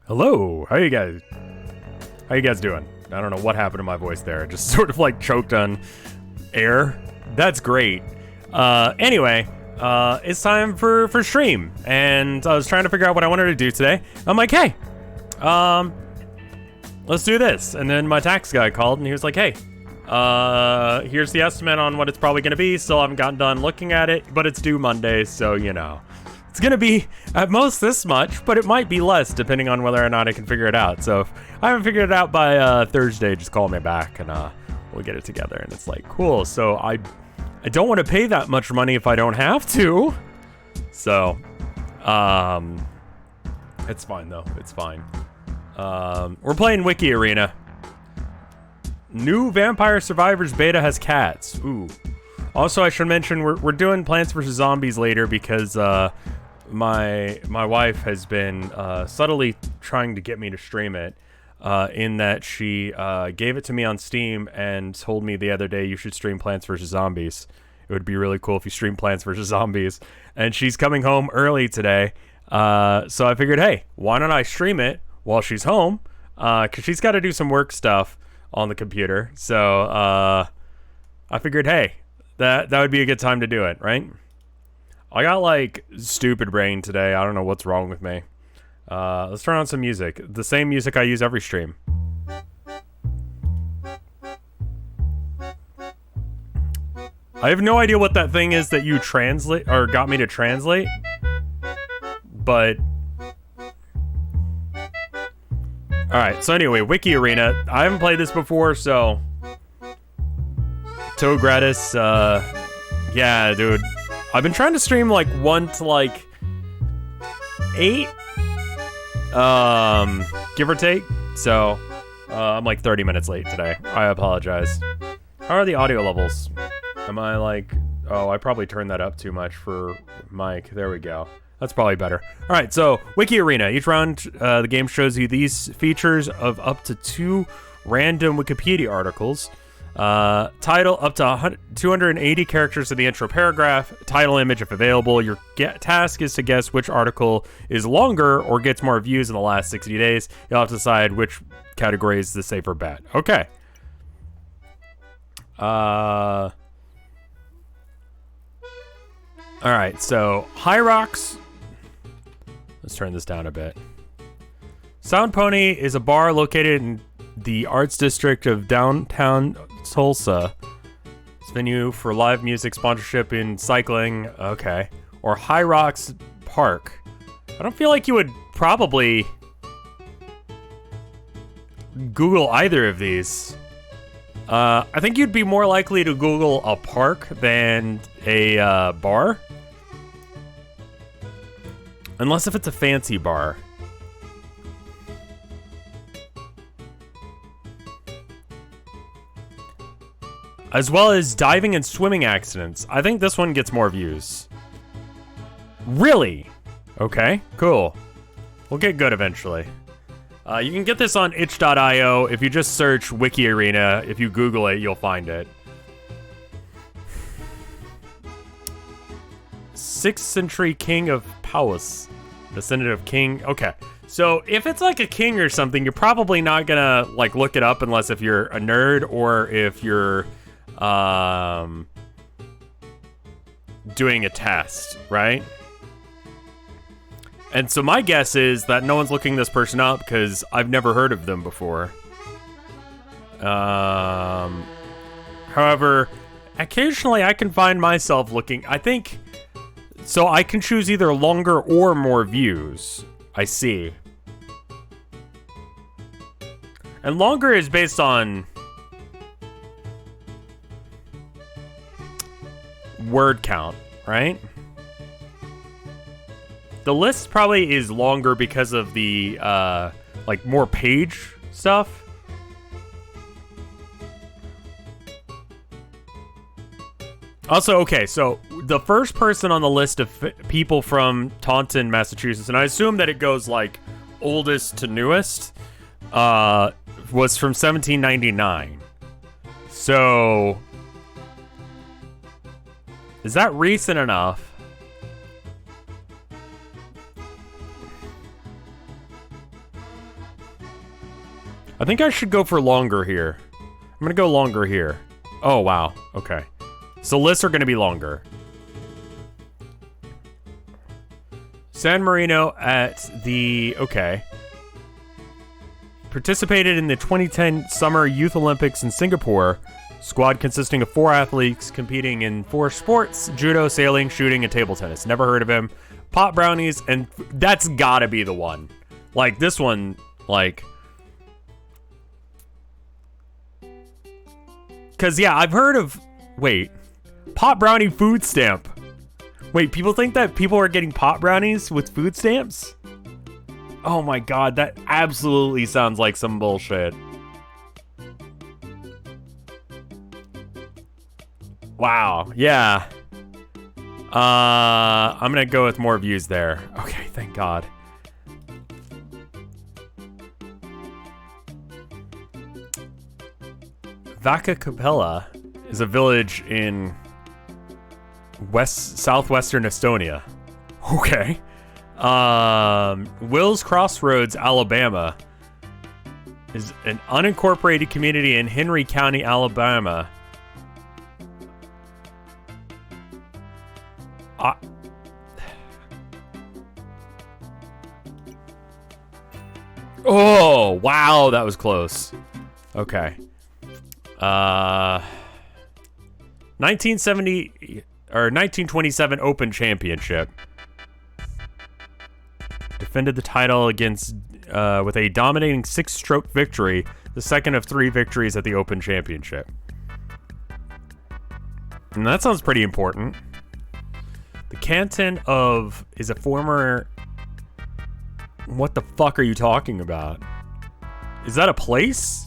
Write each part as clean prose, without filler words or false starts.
Hello, how you guys doing? I don't know what happened to my voice there. It just sort of like choked on air. That's great. Anyway, it's time for stream, and I was trying to figure out what I wanted to do today. I'm like, hey, let's do this. And then my tax guy called, and he was like, hey, here's the estimate on what it's probably going to be. Still haven't gotten done looking at it, but it's due Monday, so you know. It's going to be at most this much, but it might be less depending on whether or not I can figure it out. So if I haven't figured it out by Thursday, just call me back and we'll get it together. And it's like, cool. So I don't want to pay that much money if I don't have to. So it's fine though. It's fine. We're playing Wiki Arena. New Vampire Survivors beta has cats. Ooh. Also, I should mention we're doing Plants vs. Zombies later because my wife has been subtly trying to get me to stream it, in that she gave it to me on Steam and told me the other day you should stream Plants vs. Zombies. It would be really cool if you stream Plants vs. Zombies. And she's coming home early today, so I figured, hey, why don't I stream it while she's home? Because she's got to do some work stuff on the computer. So I figured, hey, that would be a good time to do it, right? I got like stupid brain today. I don't know what's wrong with me. Let's turn on some music. The same music I use every stream. I have no idea what that thing is that you translate or got me to translate. But alright, so anyway, Wiki Arena. I haven't played this before, so Toe gratis, yeah, dude. I've been trying to stream like 1 to like 8, give or take. So, I'm like 30 minutes late today. I apologize. How are the audio levels? Am I like, oh, I probably turned that up too much for mic. There we go. That's probably better. All right, so Wiki Arena. Each round, the game shows you these features of up to 2 random Wikipedia articles. Title up to 280 characters in the intro paragraph. Title image if available. Your task is to guess which article is longer or gets more views in the last 60 days. You'll have to decide which category is the safer bet. Okay. All right, so High Rocks. Let's turn this down a bit. Sound Pony is a bar located in the arts district of downtown Tulsa. It's a venue for live music, sponsorship, in cycling. Okay. Or High Rocks Park. I don't feel like you would probably Google either of these. I think you'd be more likely to Google a park than a bar. Unless if it's a fancy bar. As well as diving and swimming accidents. I think this one gets more views. Really? Okay, cool. We'll get good eventually. You can get this on itch.io. If you just search Wiki Arena, if you Google it, you'll find it. 6th century king of Powys. Descendant of king. Okay. So if it's like a king or something, you're probably not gonna like look it up unless if you're a nerd or if you're doing a test, right? And so my guess is that no one's looking this person up because I've never heard of them before. However, occasionally I can find myself looking. I think so. I can choose either longer or more views. I see. And longer is based on word count, right? The list probably is longer because of the like more page stuff. Also, okay, so the first person on the list of people from Taunton, Massachusetts, and I assume that it goes like oldest to newest, was from 1799. So is that recent enough? I think I should go for longer here. I'm gonna go longer here. Oh, wow. Okay. So lists are gonna be longer. San Marino at the... Okay. Participated in the 2010 Summer Youth Olympics in Singapore. Squad consisting of 4 athletes competing in 4 sports: judo, sailing, shooting, and table tennis. Never heard of him. Pot brownies, and that's gotta be the one. Like, this one, like... Because, yeah, I've heard of... Wait. Pot brownie food stamp. Wait, people think that people are getting pot brownies with food stamps? Oh my god, that absolutely sounds like some bullshit. Wow, yeah. I'm gonna go with more views there. Okay, thank god. Vaca Capella is a village in southwestern Estonia. Okay. Wills Crossroads, Alabama is an unincorporated community in Henry County, Alabama. Oh, wow, that was close. Okay. 1970 or 1927 Open Championship. Defended the title against with a dominating 6-stroke victory, the second of 3 victories at the Open Championship. And that sounds pretty important. The canton of is a former... What the fuck are you talking about? Is that a place?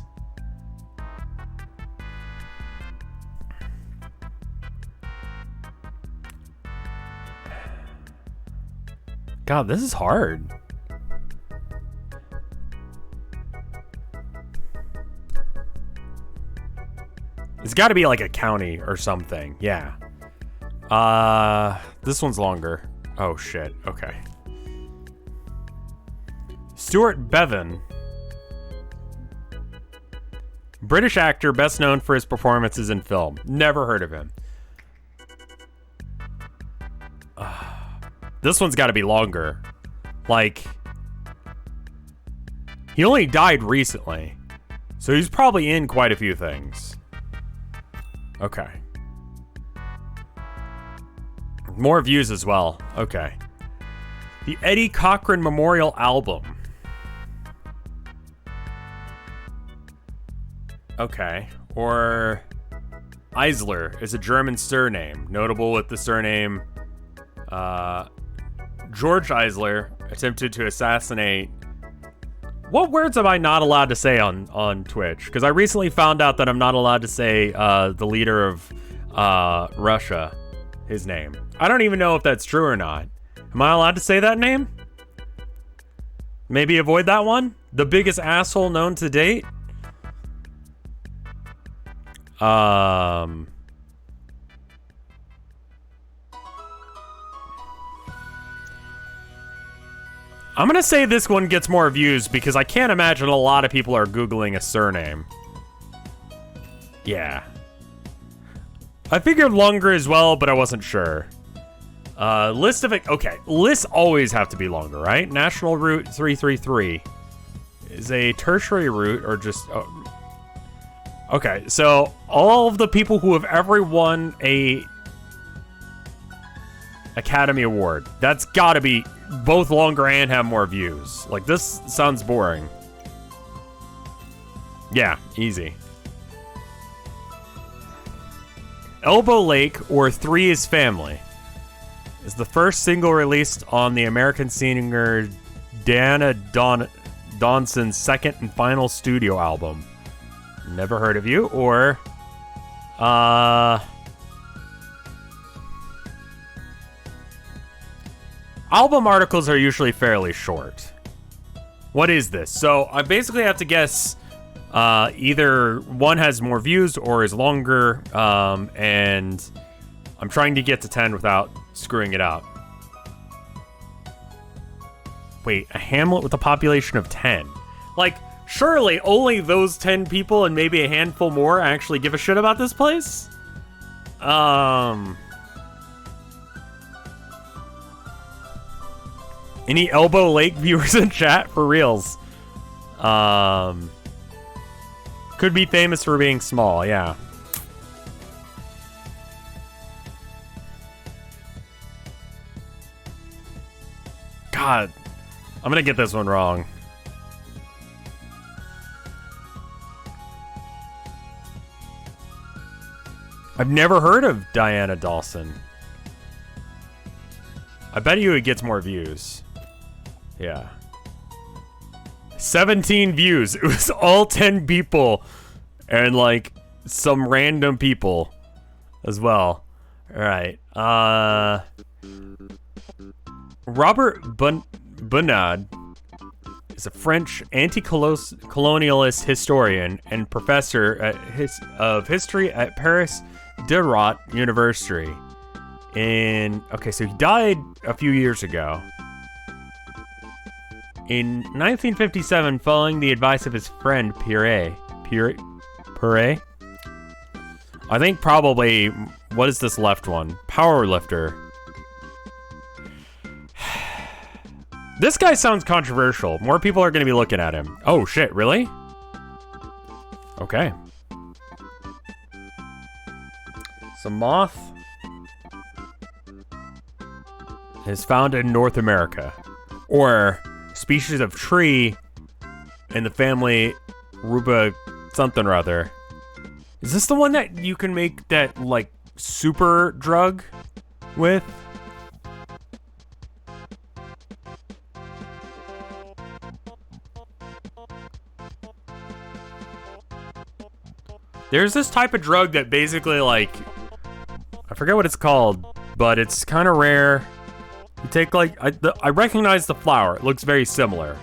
God, this is hard. It's got to be like a county or something. Yeah. This one's longer. Oh shit. Okay. Stuart Bevan. British actor best known for his performances in film. Never heard of him. This one's got to be longer. Like, he only died recently, so he's probably in quite a few things. Okay. More views as well. Okay. The Eddie Cochran Memorial Album. Okay. Or Eisler is a German surname, notable with the surname George Eisler attempted to assassinate... What words am I not allowed to say on Twitch? Because I recently found out that I'm not allowed to say the leader of Russia, his name. I don't even know if that's true or not. Am I allowed to say that name? Maybe avoid that one? The biggest asshole known to date? I'm gonna say this one gets more views because I can't imagine a lot of people are Googling a surname. Yeah. I figured longer as well, but I wasn't sure. List of it. Okay, lists always have to be longer, right? National Route 333 is a tertiary route or just... Oh. Okay, so all of the people who have ever won a Academy Award, that's gotta be both longer and have more views. Like, this sounds boring. Yeah, easy. Elbow Lake, or Three is Family, is the first single released on the American singer Dana Donson's second and final studio album. Never heard of you. Or album articles are usually fairly short. What is this? So I basically have to guess either one has more views or is longer, and I'm trying to get to 10 without screwing it up. Wait, a hamlet with a population of 10. Like, Surely only those 10 people and maybe a handful more actually give a shit about this place? Any Elbow Lake viewers in chat? For reals. Could be famous for being small, yeah. God, I'm gonna get this one wrong. I've never heard of Diana Dawson. I bet you it gets more views. Yeah. 17 views. It was all 10 people and like some random people as well. All right. Robert Bunad is a French anti-colonialist historian and professor of history at Paris Diderot University. Okay, so he died a few years ago. In 1957, following the advice of his friend Pierre, I think probably, what is this left one? Powerlifter. This guy sounds controversial. More people are going to be looking at him. Oh shit, really? Okay. So moth is found in North America, or species of tree in the family Ruba something or other. Is this the one that you can make that like super drug with? There's this type of drug that basically like, I forget what it's called, but it's kind of rare. You take like, I recognize the flower. It looks very similar.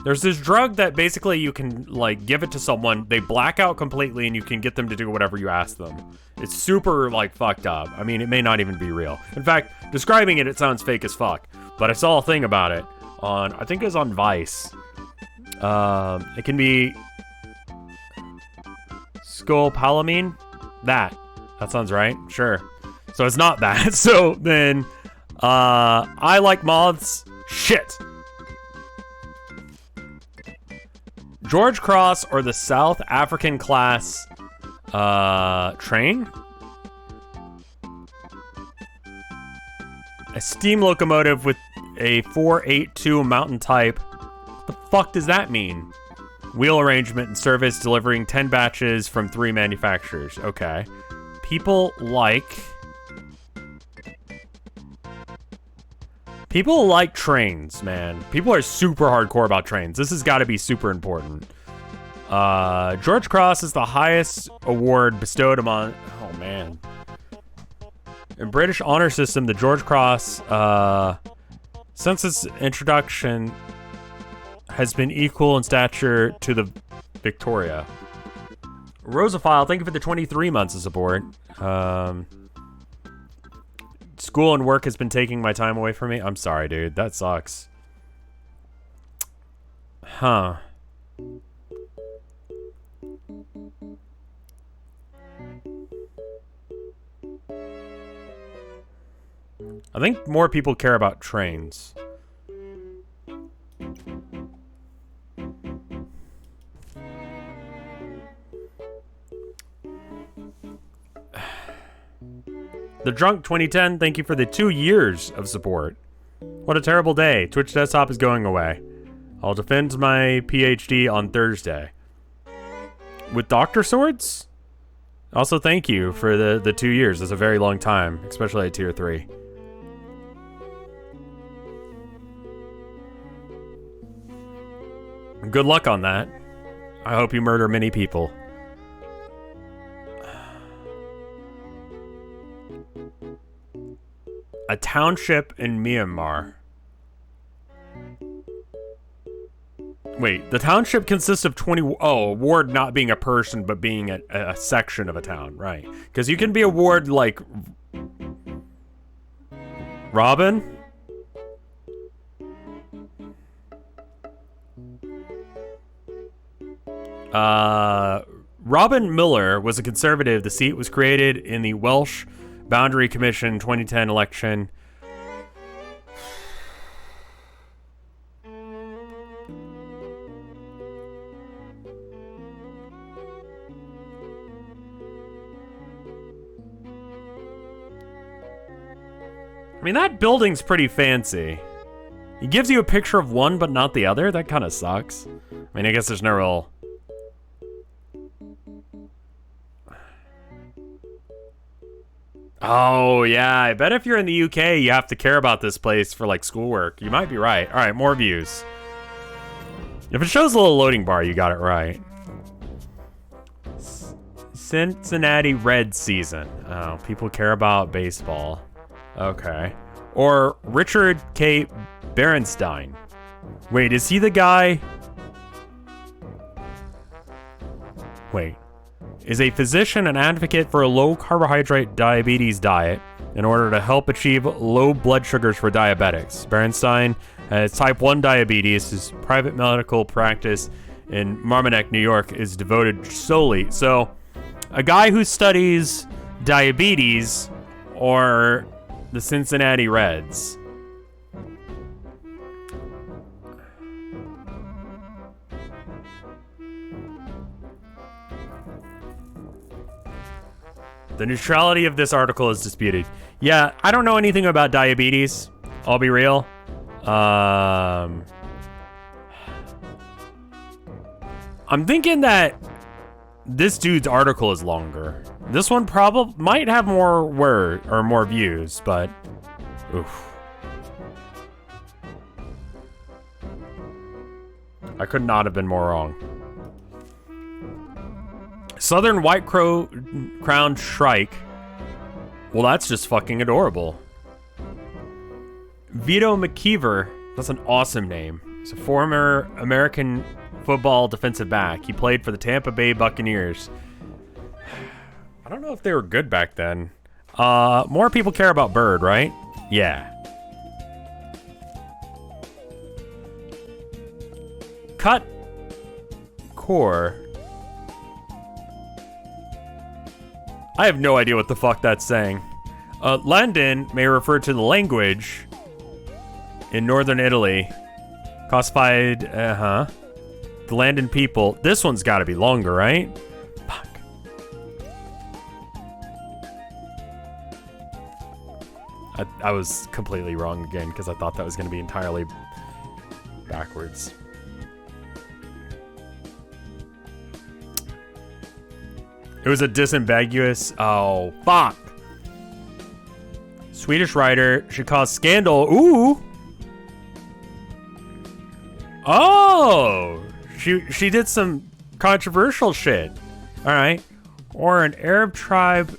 There's this drug that basically you can like give it to someone, they black out completely and you can get them to do whatever you ask them. It's super like fucked up. I mean, it may not even be real. In fact, describing it, it sounds fake as fuck. But I saw a thing about it on, I think it was on Vice. It can be scopolamine. That sounds right. Sure. So it's not that. So then, I like moths. Shit. George Cross or the South African class train? A steam locomotive with a 482 mountain type. What the fuck does that mean? Wheel arrangement and service delivering 10 batches from 3 manufacturers. Okay. People like trains, man. People are super hardcore about trains. This has got to be super important. George Cross is the highest award bestowed among... Oh, man. In British honor system, the George Cross, since its introduction, has been equal in stature to the Victoria. Rosophile, thank you for the 23 months of support. School and work has been taking my time away from me. I'm sorry, dude. That sucks. Huh. I think more people care about trains. The Drunk 2010, thank you for the 2 years of support. What a terrible day. Twitch desktop is going away. I'll defend my PhD on Thursday. With Dr. Swords? Also, thank you for the 2 years. That's a very long time, especially at tier 3. Good luck on that. I hope you murder many people. A township in Myanmar. Wait, the township consists of 20... Oh, a ward not being a person, but being a section of a town, right. Because you can be a ward like... Robin? Robin Miller was a conservative. The seat was created in the Welsh Boundary Commission 2010 election. I mean, that building's pretty fancy. It gives you a picture of one, but not the other. That kind of sucks. I mean, I guess there's no real... Oh, yeah. I bet if you're in the UK, you have to care about this place for, like, schoolwork. You might be right. All right, more views. If it shows a little loading bar, you got it right. Cincinnati Reds season. Oh, people care about baseball. Okay. Or Richard K. Berenstein. Wait, is he the guy? Wait. Is a physician and advocate for a low-carbohydrate diabetes diet in order to help achieve low blood sugars for diabetics. Berenstein has type 1 diabetes. His private medical practice in Marmanek, New York is devoted solely. So, a guy who studies diabetes or the Cincinnati Reds. The neutrality of this article is disputed. Yeah, I don't know anything about diabetes. I'll be real. I'm thinking that this dude's article is longer. This one probably might have more or more views, but oof. I could not have been more wrong. Southern white-crowned shrike. Well, that's just fucking adorable. Vito McKeever. That's an awesome name. He's a former American football defensive back. He played for the Tampa Bay Buccaneers. I don't know if they were good back then. More people care about Bird, right? Yeah. Cut core. I have no idea what the fuck that's saying. London may refer to the language in northern Italy. Classified, the London people. This one's gotta be longer, right? Fuck. I was completely wrong again because I thought that was gonna be entirely backwards. It was a disambiguous. Oh, fuck. Swedish writer. She caused scandal. Ooh. Oh. She did some controversial shit. All right. Or an Arab tribe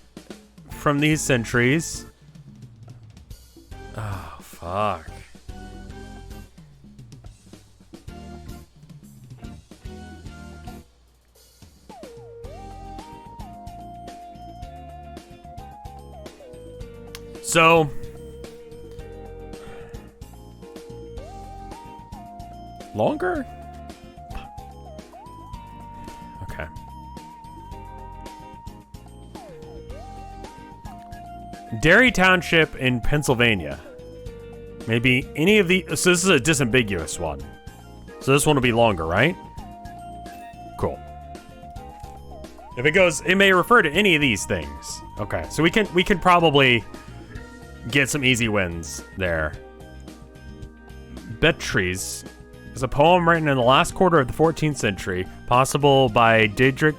from these centuries. Oh, fuck. So, longer? Okay. Derry Township in Pennsylvania. Maybe any of the... So this is a disambiguous one. So this one will be longer, right? Cool. If it goes... It may refer to any of these things. Okay, so we can probably... get some easy wins there. Beatrice is a poem written in the last quarter of the 14th century, possible by Diedrich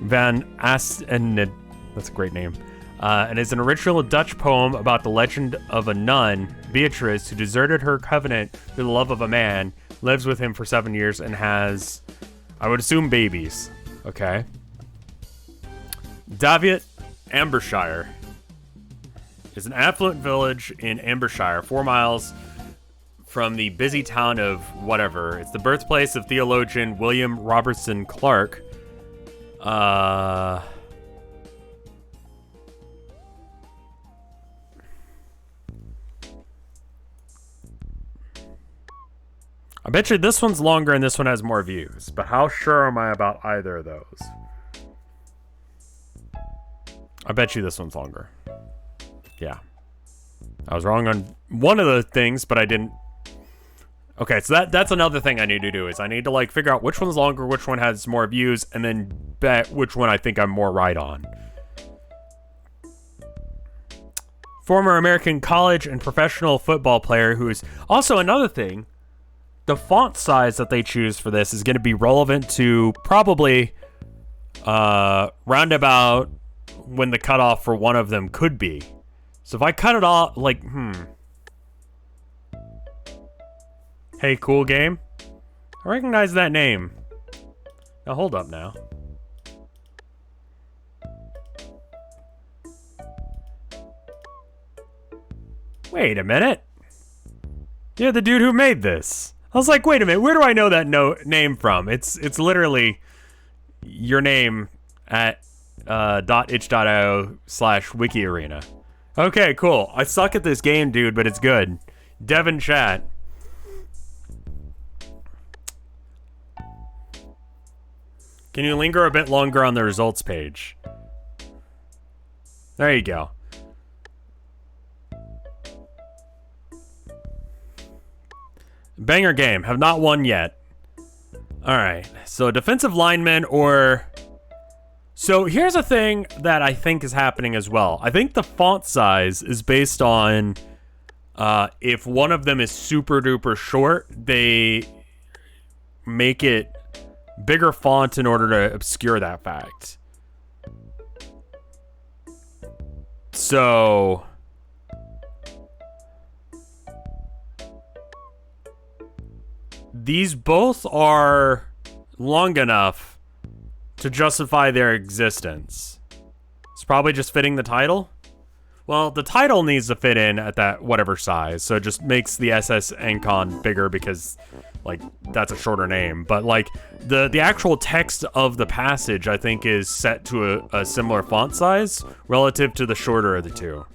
van Asten. That's a great name. And is an original Dutch poem about the legend of a nun, Beatrice, who deserted her covenant for the love of a man, lives with him for 7 years, and has, I would assume, babies. Okay. Davitt, Ambershire, is an affluent village in Ambershire, 4 miles from the busy town of whatever. It's the birthplace of theologian William Robertson Clark. I bet you this one's longer and this one has more views, but how sure am I about either of those? I bet you this one's longer. Yeah. I was wrong on one of the things, but I didn't. Okay, so that's another thing I need to do is I need to like figure out which one's longer, which one has more views, and then bet which one I think I'm more right on. Former American college and professional football player who is also another thing. The font size that they choose for this is going to be relevant to probably roundabout when the cutoff for one of them could be. So if I cut it off, like, Hey, cool game. I recognize that name. Now hold up now. Wait a minute. You're the dude who made this. I was like, wait a minute, where do I know that name from? It's literally your name at .itch.io/WikiArena. Okay, cool. I suck at this game, dude, but it's good. Devin chat. Can you linger a bit longer on the results page? There you go. Banger game. Have not won yet. Alright. So defensive lineman or... So here's a thing that I think is happening as well. I think the font size is based on if one of them is super duper short, they make it bigger font in order to obscure that fact. So... These both are long enough to justify their existence. It's probably just fitting the title. Well, the title needs to fit in at that whatever size, so it just makes the SS Encon bigger because, like, that's a shorter name. But, like, the actual text of the passage, I think, is set to a similar font size relative to the shorter of the two.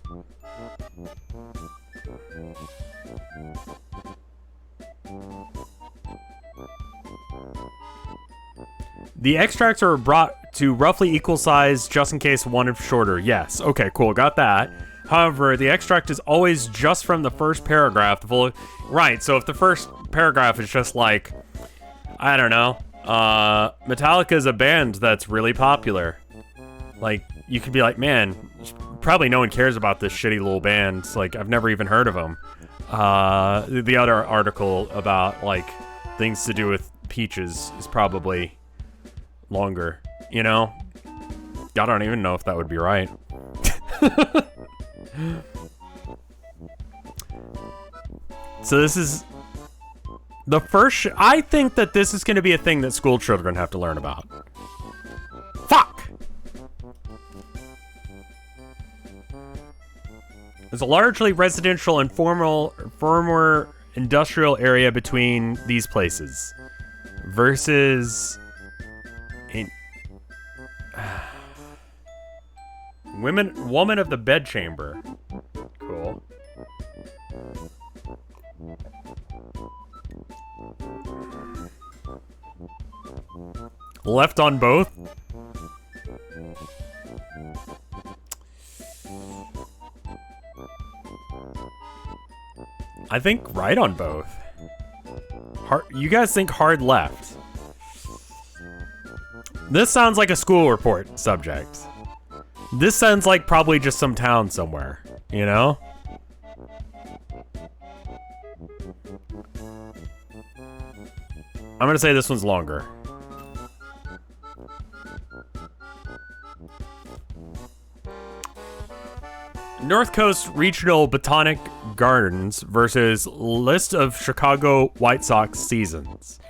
The extracts are brought to roughly equal size just in case one is shorter. Yes. Okay, cool. Got that. However, the extract is always just from the first paragraph. Right, so if the first paragraph is just like, I don't know, Metallica is a band that's really popular. Like, you could be like, man, probably no one cares about this shitty little band. Like, I've never even heard of them. The other article about, like, things to do with peaches is probably... longer, you know? I don't even know if that would be right. So this is the first... I think that this is going to be a thing that school children have to learn about. Fuck! There's a largely residential and former industrial area between these places. Versus... Woman of the bedchamber. Cool. Left on both. I think right on both. You guys think hard left. This sounds like a school report subject. This sounds like probably just some town somewhere, you know? I'm gonna say this one's longer. North Coast Regional Botanic Gardens versus list of Chicago White Sox seasons.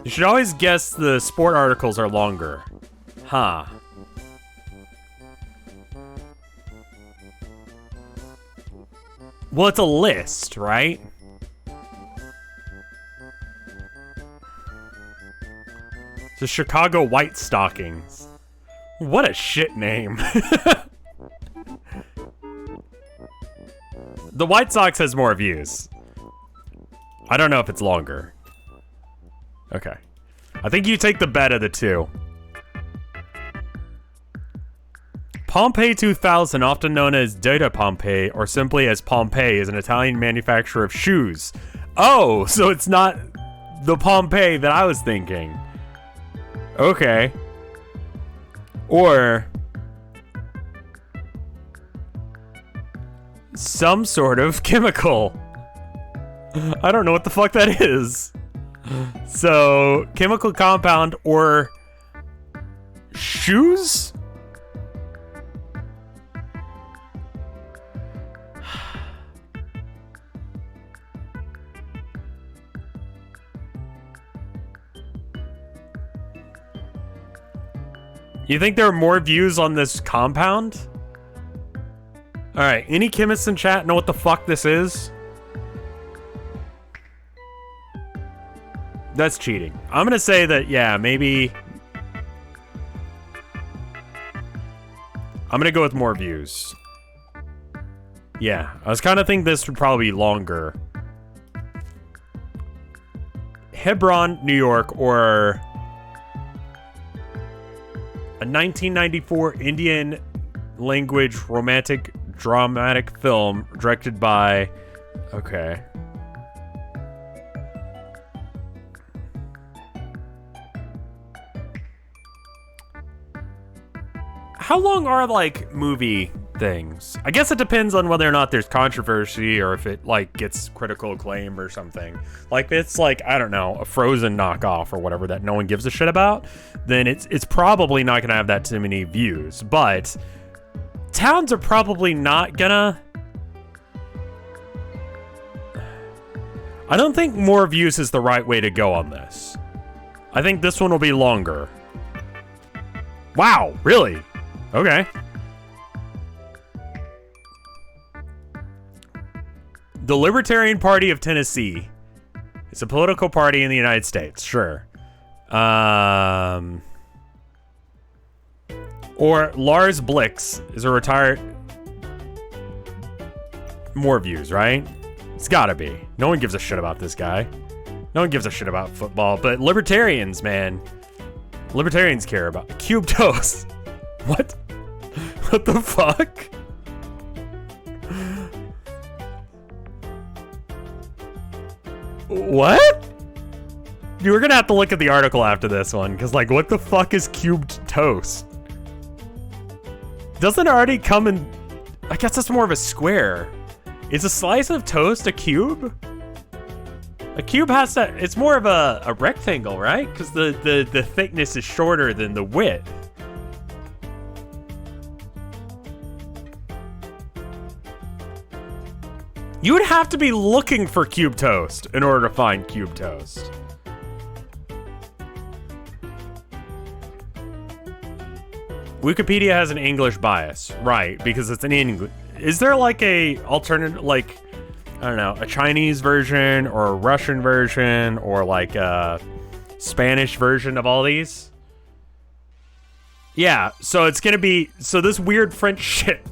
You should always guess the sport articles are longer. Huh. Well, it's a list, right? The Chicago White Stockings. What a shit name. The White Sox has more views. I don't know if it's longer. Okay. I think you take the bet of the two. Pompeii 2000, often known as Data Pompeii or simply as Pompeii, is an Italian manufacturer of shoes. Oh, so it's not the Pompeii that I was thinking. Okay. Or some sort of chemical. I don't know what the fuck that is. So, chemical compound or shoes? You think there are more views on this compound? Alright, any chemists in chat know what the fuck this is? That's cheating. I'm gonna say that, yeah, maybe... I'm gonna go with more views. Yeah, I was kind of thinking this would probably be longer. Hebron, New York, or... a 1994 Indian language romantic dramatic film directed by... Okay. How long are, like, movie things? I guess it depends on whether or not there's controversy or if it, like, gets critical acclaim or something. Like, it's like, I don't know, a Frozen knockoff or whatever that no one gives a shit about, then it's probably not gonna have that too many views. But towns are probably not gonna... I don't think more views is the right way to go on this. I think this one will be longer. Wow, really? Okay. The Libertarian Party of Tennessee. It's a political party in the United States, sure. Or Lars Blix is a retired... More views, right? It's gotta be. No one gives a shit about this guy. No one gives a shit about football, but libertarians, man. Libertarians care about cube toast. What? What the fuck? What? Dude, we're gonna have to look at the article after this one, because, like, what the fuck is cubed toast? Doesn't it already come in... I guess that's more of a square. Is a slice of toast a cube? A cube has to... It's more of a rectangle, right? Because the thickness is shorter than the width. You would have to be looking for cube toast in order to find cube toast. Wikipedia has an English bias, right? Because it's an English. Is there like a alternate, like, I don't know, a Chinese version or a Russian version or like a Spanish version of all these? Yeah, so it's gonna be, so this weird French shit.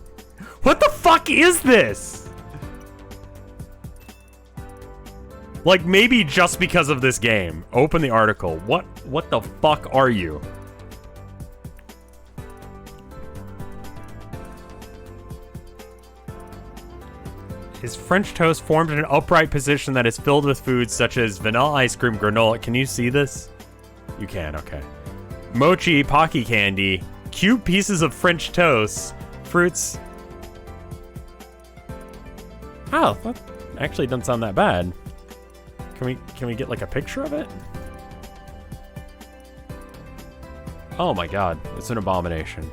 What the fuck is this? Like, maybe just because of this game. Open the article. What the fuck are you? Is French toast formed in an upright position that is filled with foods such as vanilla ice cream, granola? Can you see this? You can, okay. Mochi, Pocky candy, cube pieces of French toast, fruits. Oh, that actually doesn't sound that bad. Can we get like a picture of it? Oh my god, it's an abomination.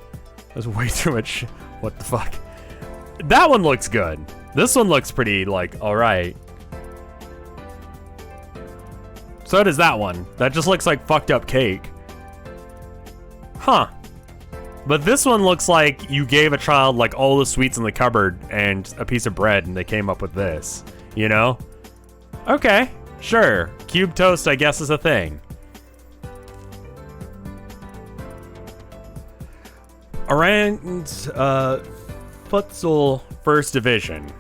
There's way too much. What the fuck? That one looks good. This one looks pretty, like, alright. So does that one. That just looks like fucked up cake. Huh. But this one looks like you gave a child, like, all the sweets in the cupboard and a piece of bread and they came up with this. You know? Okay. Sure, cube toast, I guess, is a thing. Iran's futsal first division.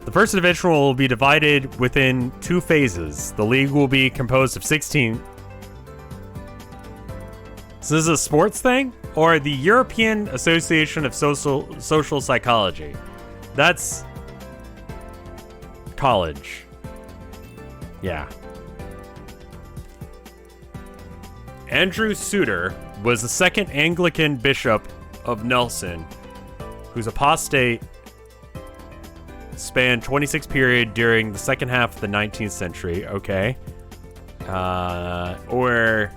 The first division will be divided within 2 phases. The league will be composed of 16. So this is a sports thing? Or the European Association of Social Psychology. That's college. Yeah. Andrew Suter was the second Anglican bishop of Nelson, whose apostate spanned 26 period during the second half of the 19th century. Okay. Or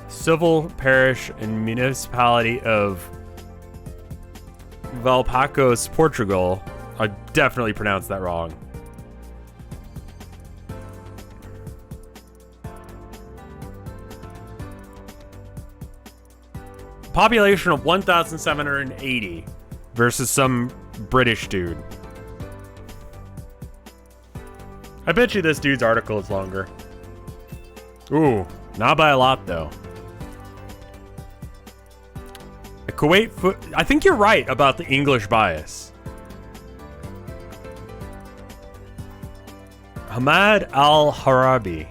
civil parish and municipality of Valpacos, Portugal. I definitely pronounced that wrong. Population of 1,780 versus some British dude. I bet you this dude's article is longer. Ooh, not by a lot though. I think you're right about the English bias. Hamad Al-Harabi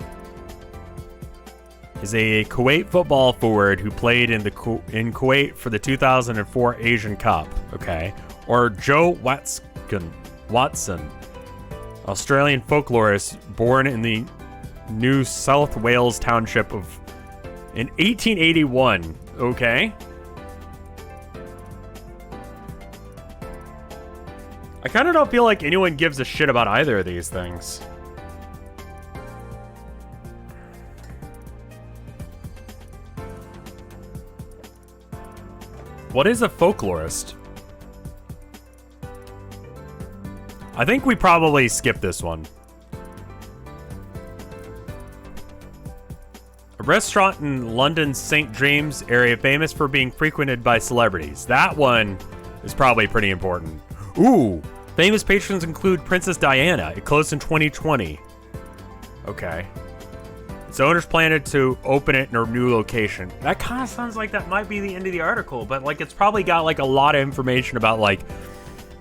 is a Kuwait football forward who played in Kuwait for the 2004 Asian Cup. Okay. Or Joe Watson, Australian folklorist born in the New South Wales township of in 1881. Okay. I kind of don't feel like anyone gives a shit about either of these things. What is a folklorist? I think we probably skip this one. A restaurant in London's St. James area famous for being frequented by celebrities. That one is probably pretty important. Ooh, famous patrons include Princess Diana. It closed in 2020. Okay. Its owners planned to open it in a new location. That kind of sounds like that might be the end of the article, but like it's probably got like a lot of information about like,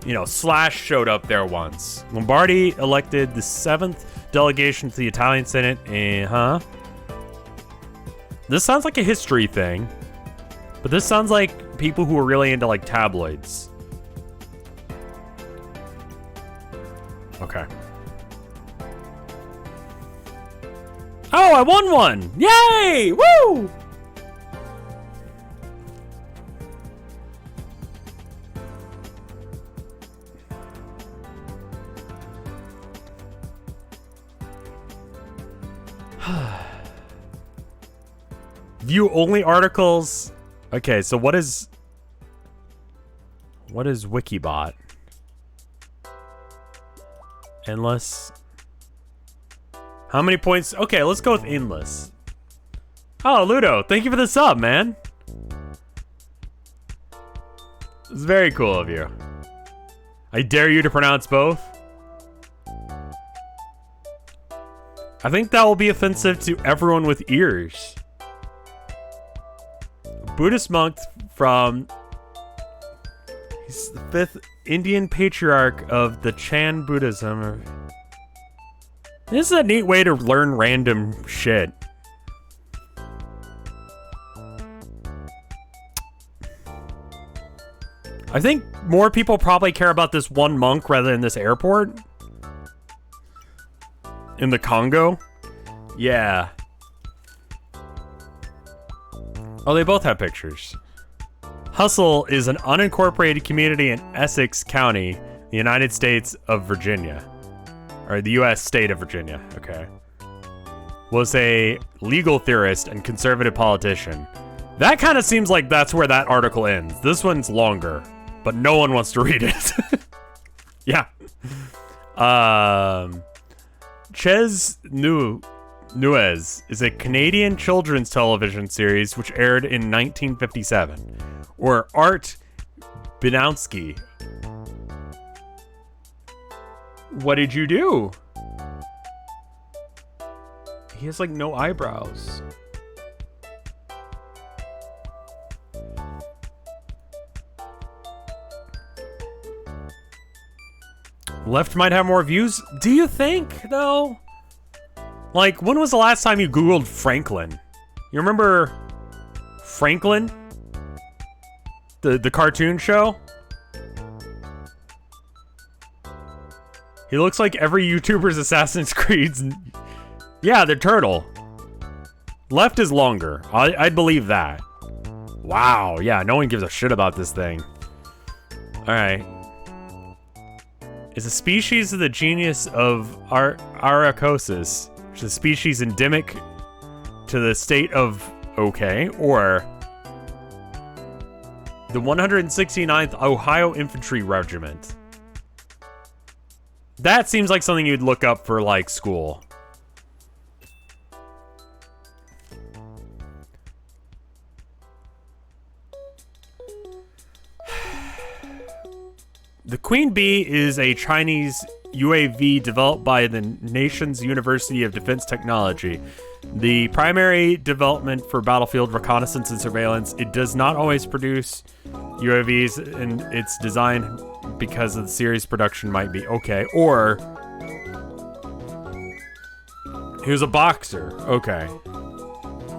you know, Slash showed up there once. Lombardi elected the 7th delegation to the Italian Senate. This sounds like a history thing, but this sounds like people who are really into like tabloids. Okay. Oh, I won one! Yay! Woo! View only articles. Okay, so what is Wikibot? Endless. How many points? Okay, let's go with endless. Oh, Ludo, thank you for the sub, man. It's very cool of you. I dare you to pronounce both. I think that will be offensive to everyone with ears. Buddhist monk from... He's the 5th Indian patriarch of the Chan Buddhism. This is a neat way to learn random shit. I think more people probably care about this one monk rather than this airport. In the Congo? Yeah. Oh, they both have pictures. Hustle is an unincorporated community in Essex County, the United States of Virginia. Or the U.S. state of Virginia, okay. Was a legal theorist and conservative politician. That kind of seems like that's where that article ends. This one's longer, but no one wants to read it. Yeah. Ches Nuez is a Canadian children's television series which aired in 1957. Or Art Binowski. What did you do? He has like no eyebrows. Left might have more views. Do you think, though? Like, when was the last time you Googled Franklin? You remember Franklin? The cartoon show? He looks like every YouTuber's Assassin's Creed's... Yeah, the turtle. Left is longer. I'd believe that. Wow, yeah, no one gives a shit about this thing. Alright. Is a species of the genus of Aracosis, which is a species endemic to the state of... Okay, or... the 169th Ohio Infantry Regiment. That seems like something you'd look up for, like, school. The Queen Bee is a Chinese UAV developed by the nation's University of Defense Technology. The primary development for battlefield reconnaissance and surveillance. It does not always produce UAVs, and its design because of the series production might be okay. Or he was a boxer. Okay.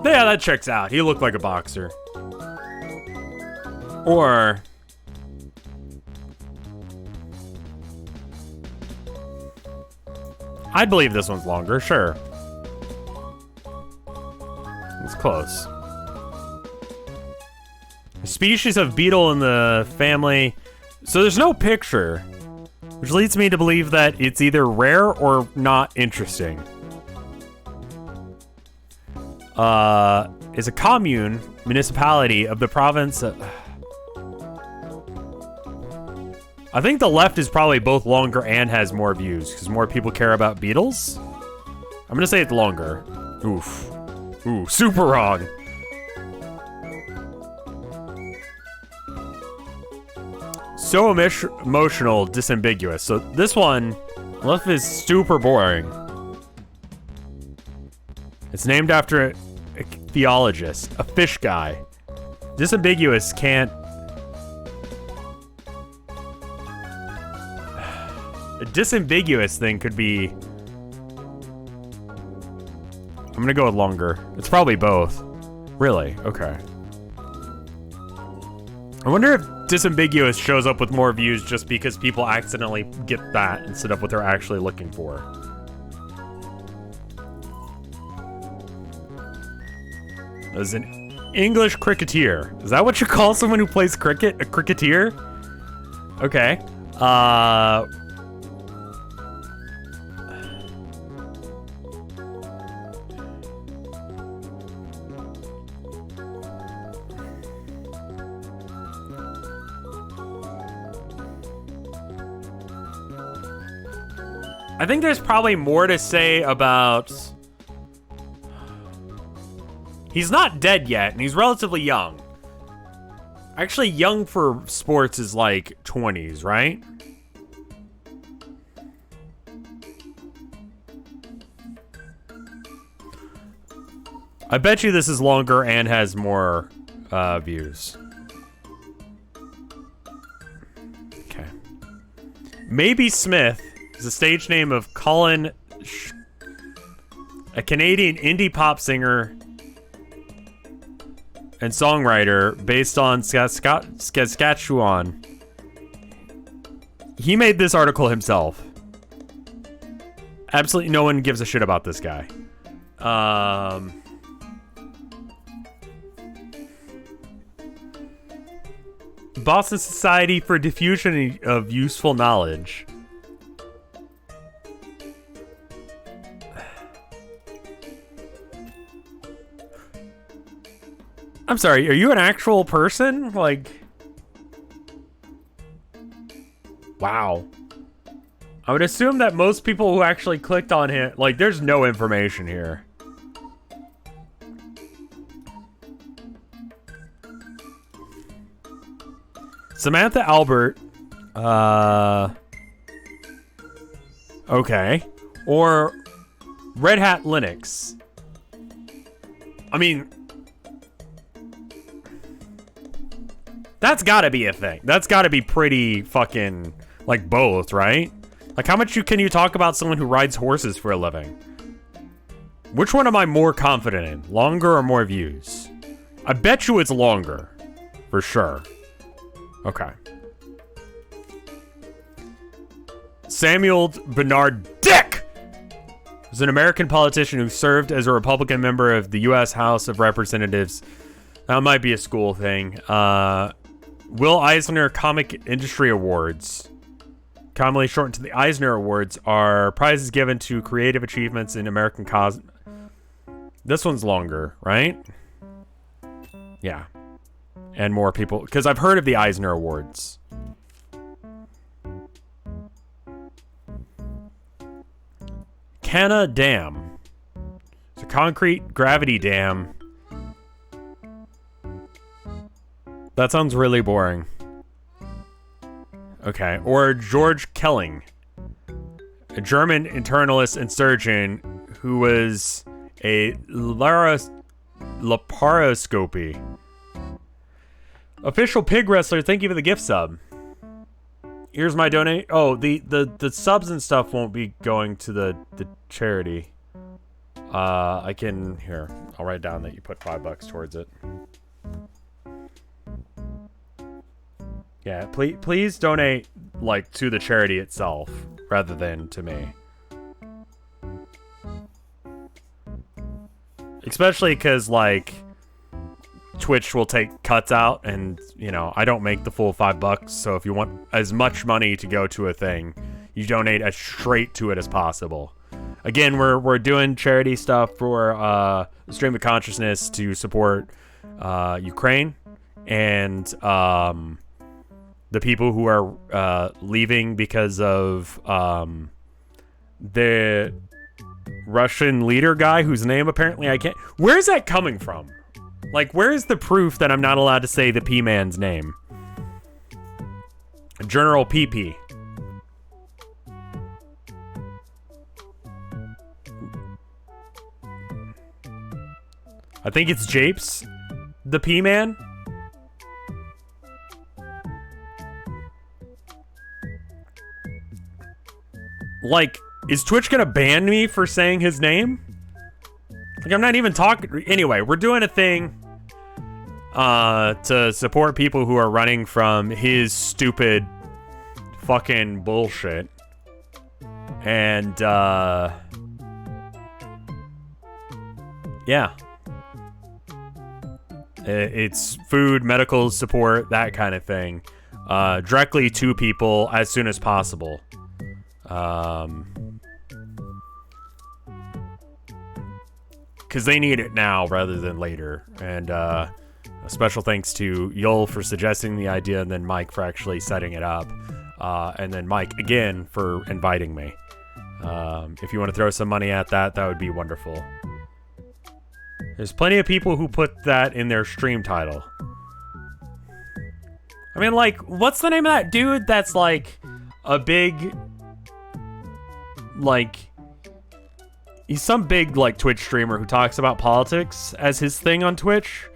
Yeah, that checks out. He looked like a boxer. Or I'd believe this one's longer, sure. It's close. A species of beetle in the family. So there's no picture, which leads me to believe that it's either rare or not interesting. Is a commune, municipality of the province. I think the left is probably both longer and has more views because more people care about beetles. I'm gonna say it's longer. Oof. Ooh, super wrong. So emotional, disambiguous. So this one, left is super boring. It's named after a theologist, a fish guy. Disambiguous can't... A disambiguous thing could be... I'm gonna go with longer. It's probably both. Really? Okay. I wonder if disambiguous shows up with more views just because people accidentally get that instead of what they're actually looking for. As an English cricketer. Is that what you call someone who plays cricket? A cricketer? Okay. I think there's probably more to say about... He's not dead yet, and he's relatively young. Actually, young for sports is like 20s, right? I bet you this is longer and has more views. Okay. Maybe Smith is the stage name of Colin, a Canadian indie pop singer and songwriter based on Saskatchewan. He made this article himself. Absolutely no one gives a shit about this guy. Boston Society for Diffusion of Useful Knowledge. I'm sorry, are you an actual person? Like... Wow. I would assume that most people who actually clicked on him... Like, there's no information here. Samantha Albert. Okay. Or Red Hat Linux. I mean... That's gotta be a thing. That's gotta be pretty fucking, like, both, right? Like, how much can you talk about someone who rides horses for a living? Which one am I more confident in? Longer or more views? I bet you it's longer. For sure. Okay. Samuel Bernard Dick is an American politician who served as a Republican member of the U.S. House of Representatives. That might be a school thing. Will Eisner Comic Industry Awards, commonly shortened to the Eisner Awards, are prizes given to creative achievements in American cause. This one's longer, right? Yeah. And more people, because I've heard of the Eisner Awards. Cana Dam. It's a concrete gravity dam. That sounds really boring. Okay. Or George Kelling, a German internalist and surgeon who was a laparoscopy. Official pig wrestler, thank you for the gift sub. Here's my donate. Oh, the subs and stuff won't be going to the charity. I can, here, I'll write down that you put $5 towards it. Yeah, please donate, like, to the charity itself, rather than to me. Especially because, like, Twitch will take cuts out, and, you know, I don't make the full $5, so if you want as much money to go to a thing, you donate as straight to it as possible. Again, we're doing charity stuff for Stream of Consciousness to support Ukraine, and the people who are leaving because of the Russian leader guy whose name apparently I can't... Where's that coming from? Like, where is the proof that I'm not allowed to say the P-man's name? General PP. I think it's Japes, the P-man. Like, is Twitch gonna ban me for saying his name? Like, I'm not even talking... Anyway, we're doing a thing to support people who are running from his stupid fucking bullshit. And, yeah. It's food, medical support, that kind of thing. Directly to people as soon as possible. Because they need it now rather than later. And a special thanks to Yul for suggesting the idea, and then Mike for actually setting it up. And then Mike, again, for inviting me. If you want to throw some money at that, that would be wonderful. There's plenty of people who put that in their stream title. I mean, like, what's the name of that dude that's, like, a big... Like... He's some big, like, Twitch streamer who talks about politics as his thing on Twitch.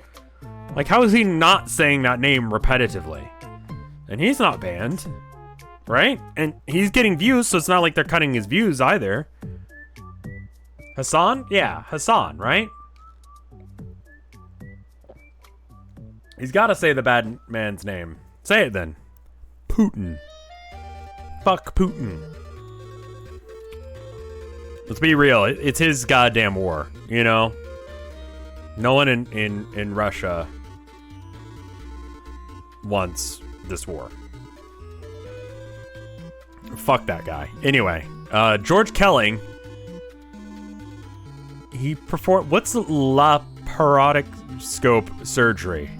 Like, how is he not saying that name repetitively? And he's not banned. Right? And he's getting views, so it's not like they're cutting his views either. Hassan? Yeah, Hassan, right? He's got to say the bad man's name. Say it then. Putin. Fuck Putin. Let's be real. It's his goddamn war, you know? No one in Russia wants this war. Fuck that guy. Anyway, George Kelling. He performed... What's laparoscopic surgery?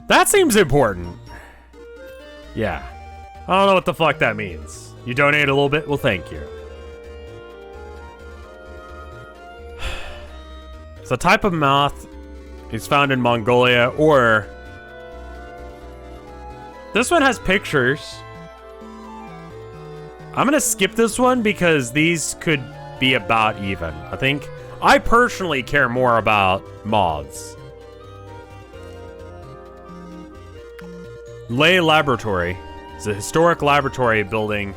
That seems important. Yeah. I don't know what the fuck that means. You donate a little bit? Well, thank you. So, type of moth is found in Mongolia, or... This one has pictures. I'm gonna skip this one because these could be about even. I think... I personally care more about moths. Lay Laboratory is a historic laboratory building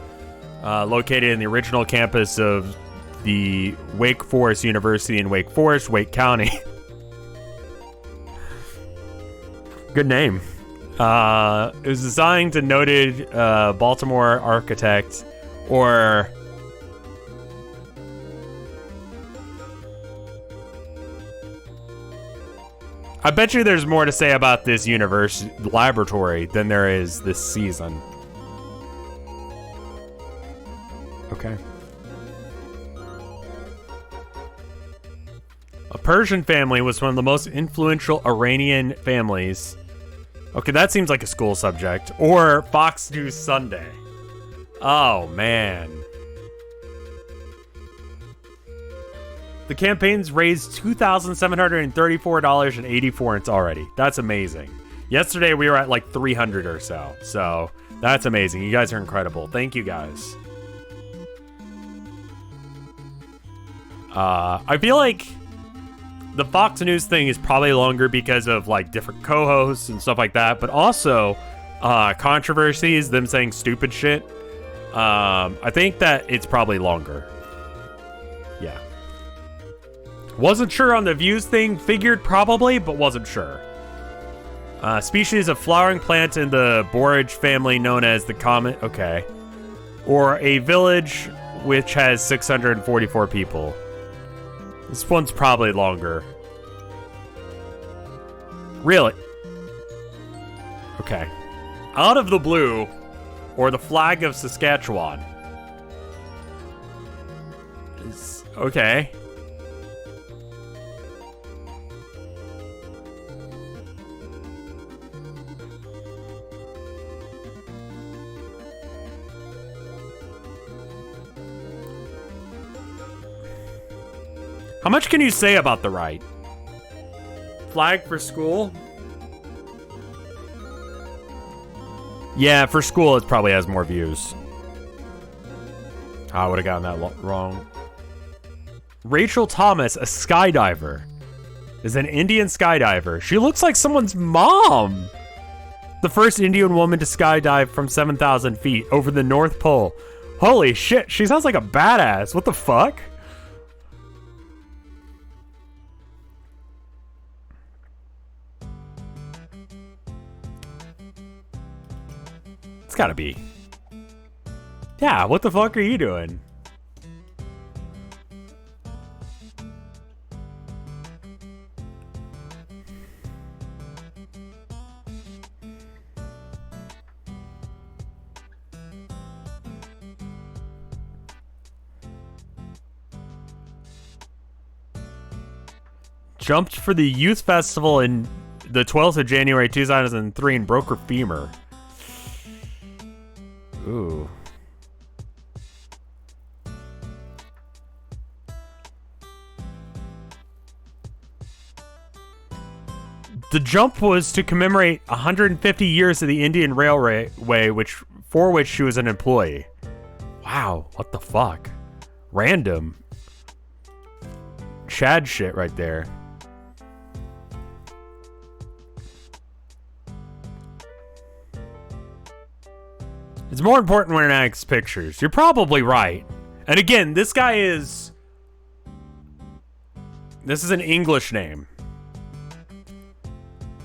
located in the original campus of the Wake Forest University in Wake Forest, Wake County. Good name. It was designed to noted Baltimore architect, or I bet you there's more to say about this laboratory than there is this season. Okay. A Persian family was one of the most influential Iranian families. Okay, that seems like a school subject. Or Fox News Sunday. Oh, man. The campaign's raised $2,734.84 already. That's amazing. Yesterday, we were at like 300 or so. So, that's amazing. You guys are incredible. Thank you, guys. I feel like the Fox News thing is probably longer because of like different co-hosts and stuff like that, but also controversies, them saying stupid shit. I think that it's probably longer. Yeah. Wasn't sure on the views thing, figured probably, but wasn't sure. Species of flowering plant in the borage family known as the common, okay. Or a village which has 644 people. This one's probably longer. Really? Okay. Out of the blue, or the flag of Saskatchewan. Okay. How much can you say about the right? Flag for school? Yeah, for school it probably has more views. I would have gotten that wrong. Rachel Thomas, a skydiver, is an Indian skydiver. She looks like someone's mom. The first Indian woman to skydive from 7,000 feet over the North Pole. Holy shit, she sounds like a badass. What the fuck? It's gotta be. Yeah, what the fuck are you doing? Jumped for the youth festival in the 12th of January 2003 and broke her femur. Ooh. The jump was to commemorate 150 years of the Indian Railway, for which she was an employee. Wow, what the fuck? Random. Chad shit right there. It's more important when it asks pictures. You're probably right. And again, this is an English name.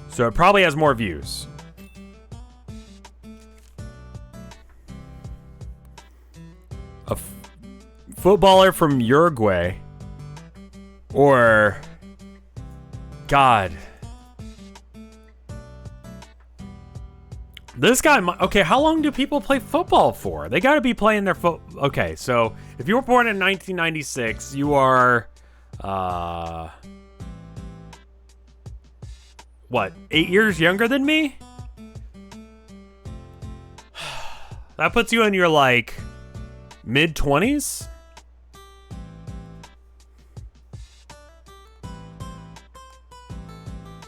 So it probably has more views. A footballer from Uruguay. Or... God... This guy, okay, how long do people play football for? They gotta be playing their okay, so if you were born in 1996, you are, what, 8 years younger than me? That puts you in your, like, mid-20s?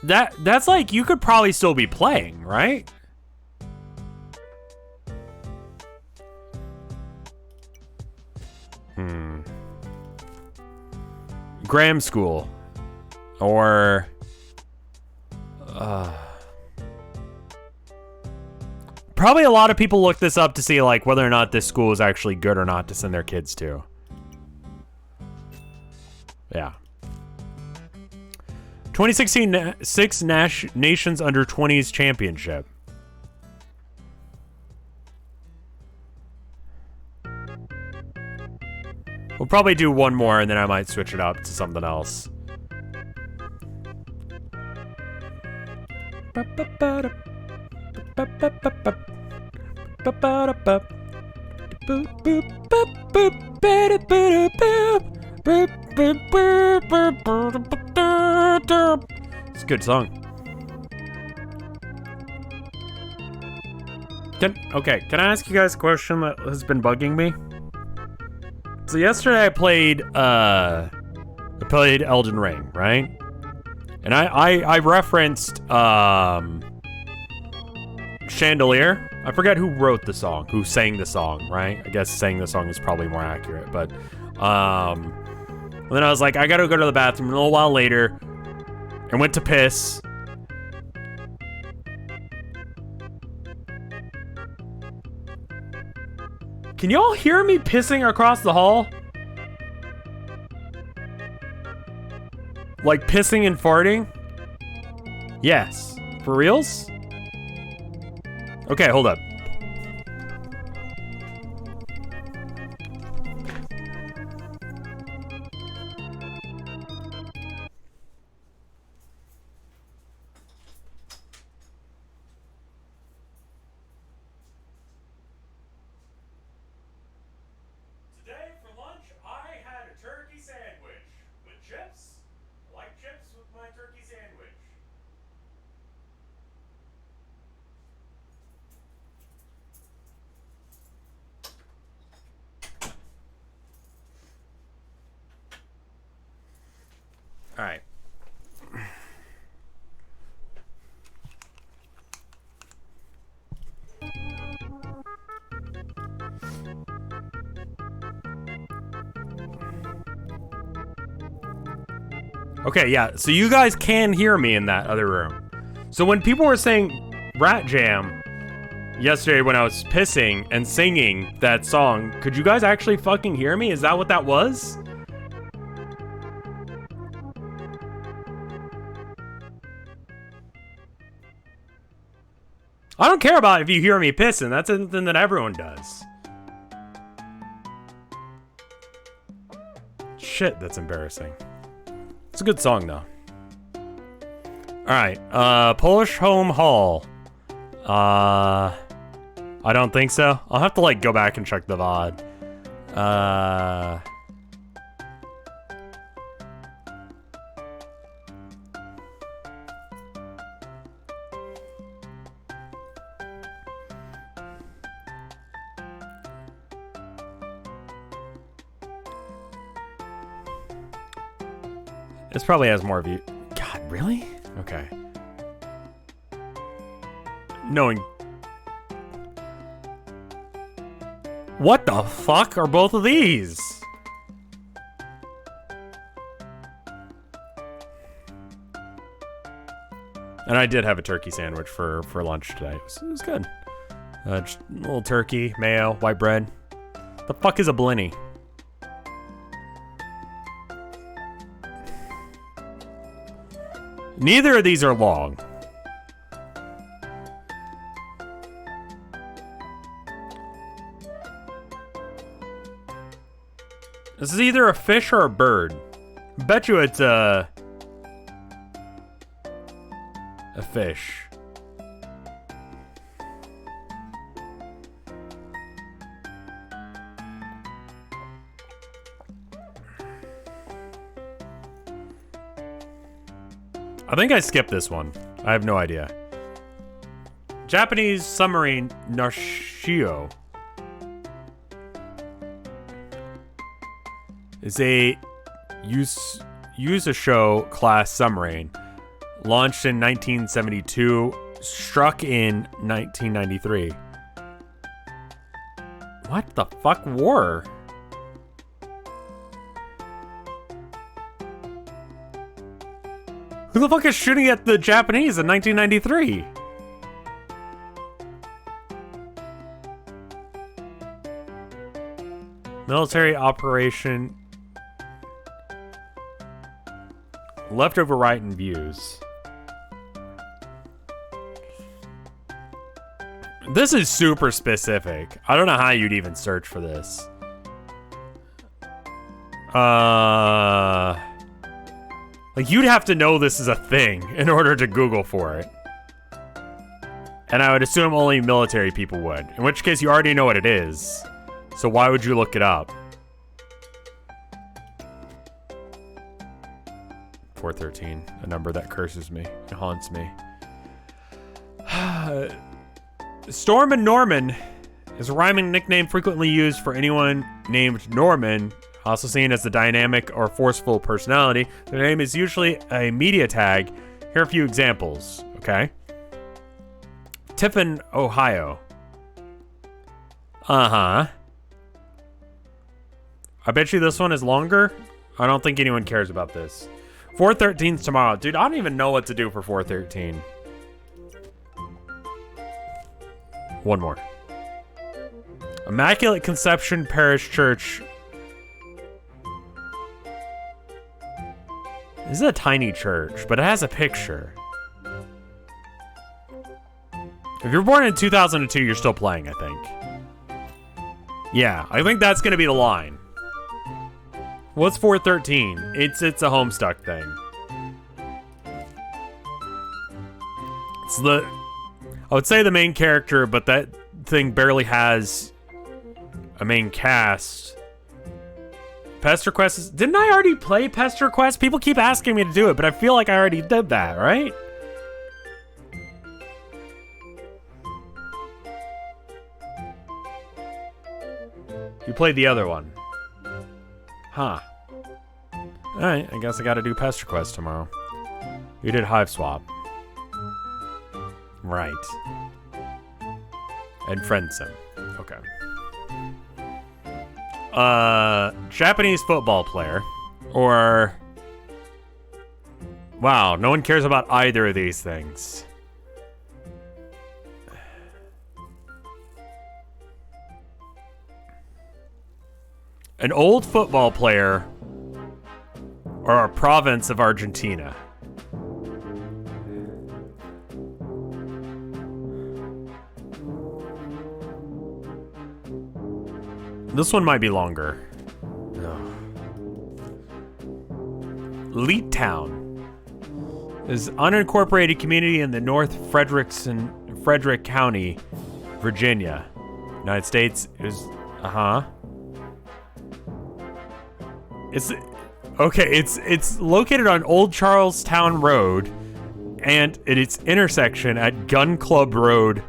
That's like, you could probably still be playing, right? Graham School. Or... Probably a lot of people look this up to see like whether or not this school is actually good or not to send their kids to. Yeah. 2016 Six Nations Under 20s Championship. We'll probably do one more and then I might switch it up to something else. It's a good song. Can I ask you guys a question that has been bugging me? So yesterday I played Elden Ring, right? And I referenced Chandelier. I forget who wrote the song, who sang the song, right? I guess sang the song is probably more accurate, but and then I was like, I gotta go to the bathroom. A little while later, I went to piss. Can y'all hear me pissing across the hall? Like pissing and farting? Yes. For reals? Okay, hold up. Today for lunch, I had a turkey sandwich with chips. I like chips with my turkey sandwich. All right. Okay, yeah, so you guys can hear me in that other room. So when people were saying Rat Jam yesterday when I was pissing and singing that song, could you guys actually fucking hear me? Is that what that was? I don't care about if you hear me pissing. That's something that everyone does. Shit, that's embarrassing. It's a good song, though. Alright, Polish Home Hall. I don't think so. I'll have to, like, go back and check the VOD. This probably has more views. God, really? Okay. Knowing. What the fuck are both of these? And I did have a turkey sandwich for lunch today. It was good. Just a little turkey, mayo, white bread. The fuck is a blinny? Neither of these are long. This is either a fish or a bird. I bet you it's a fish. I think I skipped this one. I have no idea. Japanese submarine Nashio is a Yuzasho class submarine launched in 1972, struck in 1993. What the fuck war? Who the fuck is shooting at the Japanese in 1993? Military operation. Leftover right and views. This is super specific. I don't know how you'd even search for this. Like, you'd have to know this is a thing in order to Google for it. And I would assume only military people would. In which case, you already know what it is. So why would you look it up? 413, a number that curses me. It haunts me. Storm and Norman is a rhyming nickname frequently used for anyone named Norman, also seen as a dynamic or forceful personality. Their name is usually a media tag. Here are a few examples, okay? Tiffin, Ohio. Uh-huh. I bet you this one is longer. I don't think anyone cares about this. 413's tomorrow. Dude, I don't even know what to do for 413. One more. Immaculate Conception Parish Church. This is a tiny church, but it has a picture. If you're born in 2002, you're still playing, I think. Yeah, I think that's gonna be the line. What's 413? It's a Homestuck thing. It's the... I would say the main character, but that thing barely has a main cast. Pester Quest is... Didn't I already play Pester Quest? People keep asking me to do it, but I feel like I already did that, right? You played the other one. Huh. Alright, I guess I gotta do Pester Quest tomorrow. You did Hive Swap. Right. And Friend Sim. Okay. Japanese football player. Or... Wow, no one cares about either of these things. An old football player or a province of Argentina. This one might be longer. Leet Town is unincorporated community in the North Frederick County, Virginia. United States is It's okay. It's located on Old Charlestown Road, and at its intersection at Gun Club Road.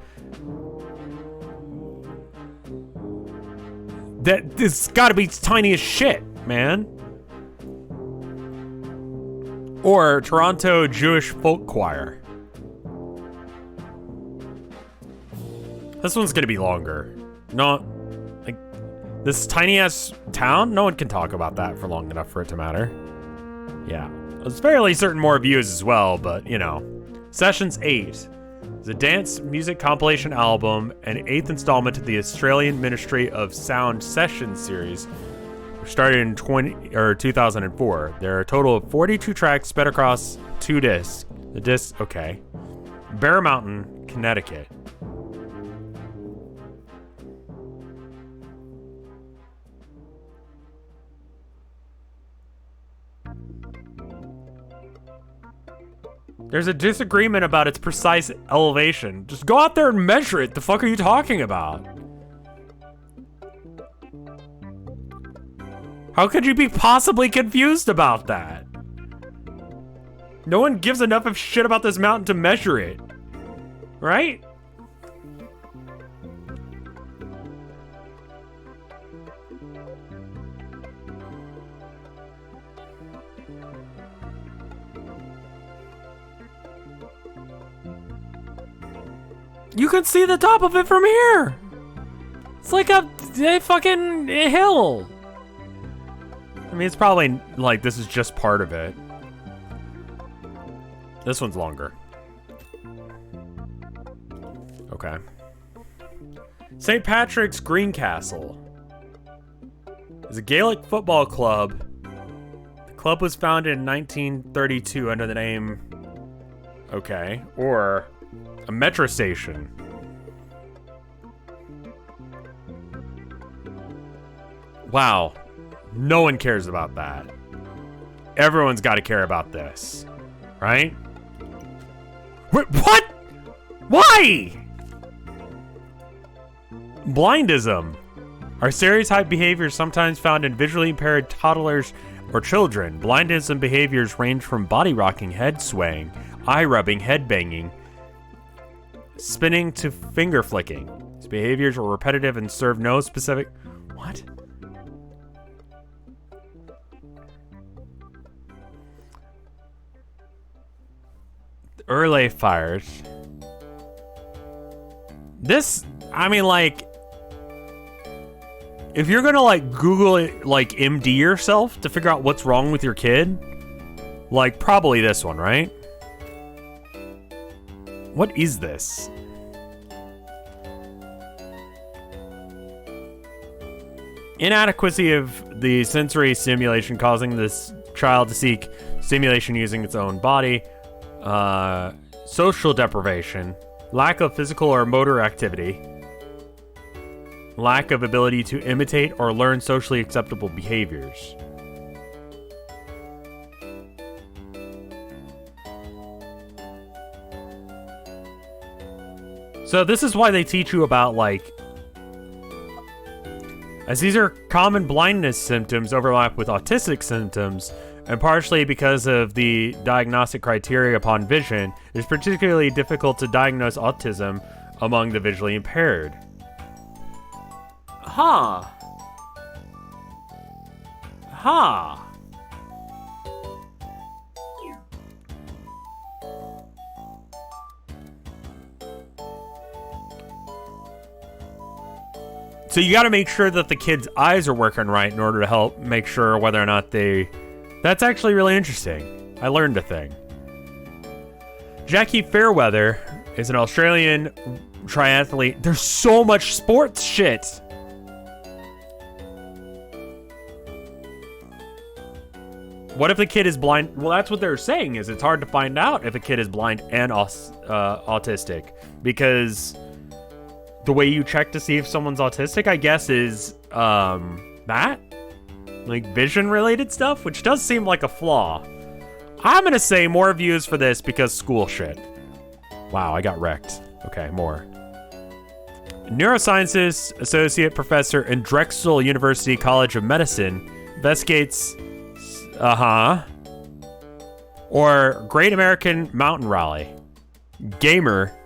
This got to be tiny as shit, man. Or Toronto Jewish Folk Choir. This one's gonna be longer. Not like this tiny ass town. No one can talk about that for long enough for it to matter. Yeah, it's fairly certain more views as well, but you know. Sessions 8 is a dance music compilation album and 8th installment to the Australian Ministry of Sound Session series, which started in 2004. There are a total of 42 tracks spread across 2 discs. The discs, okay. Bear Mountain, Connecticut. There's a disagreement about its precise elevation. Just go out there and measure it. The fuck are you talking about? How could you be possibly confused about that? No one gives enough of shit about this mountain to measure it. Right? You can see the top of it from here. It's like a fucking hill. I mean, it's probably like this is just part of it. This one's longer. Okay. St. Patrick's Greencastle. is a Gaelic football club. The club was founded in 1932 under the name... Okay. Or a metro station. Wow. No one cares about that. Everyone's got to care about this. Right? What? Why? Blindism are stereotype behaviors sometimes found in visually impaired toddlers or children. Blindism behaviors range from body rocking, head swaying, eye rubbing, head banging, spinning to finger flicking. These behaviors are repetitive and serve no specific... What? Early fires. This, I mean, like, if you're gonna, like, Google it, like, MD yourself to figure out what's wrong with your kid, like, probably this one, right? What is this? Inadequacy of the sensory stimulation causing this child to seek stimulation using its own body. Social deprivation. Lack of physical or motor activity. Lack of ability to imitate or learn socially acceptable behaviors. So this is why they teach you about, like, as these are common blindness symptoms overlap with autistic symptoms, and partially because of the diagnostic criteria upon vision, it is particularly difficult to diagnose autism among the visually impaired. Huh. Huh. So you got to make sure that the kid's eyes are working right in order to help make sure whether or not they... That's actually really interesting. I learned a thing. Jackie Fairweather is an Australian triathlete. There's so much sports shit. What if the kid is blind? Well, that's what they're saying, is it's hard to find out if a kid is blind and autistic. Because the way you check to see if someone's autistic, I guess, is that? Like vision-related stuff, which does seem like a flaw. I'm gonna say more views for this because school shit. Wow, I got wrecked. Okay, more. Neurosciences associate professor in Drexel University College of Medicine investigates... Or Great American Mountain Rally. Gamer.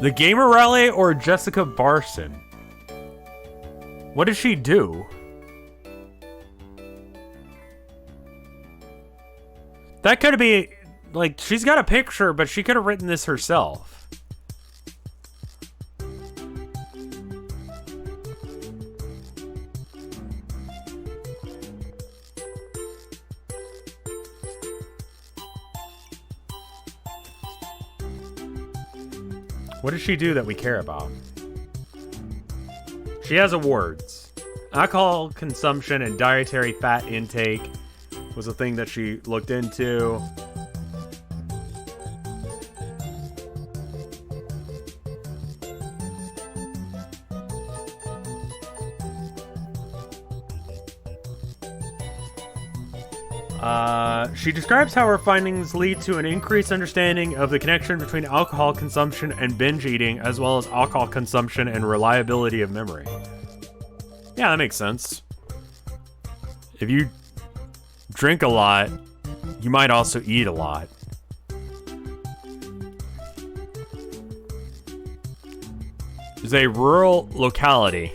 The Gamer Rally or Jessica Barson? What did she do? That could be, like, she's got a picture, but she could have written this herself. What does she do that we care about? She has awards. Alcohol consumption and dietary fat intake was a thing that she looked into. She describes how her findings lead to an increased understanding of the connection between alcohol consumption and binge eating, as well as alcohol consumption and reliability of memory. Yeah, that makes sense. If you drink a lot, you might also eat a lot. It's a rural locality.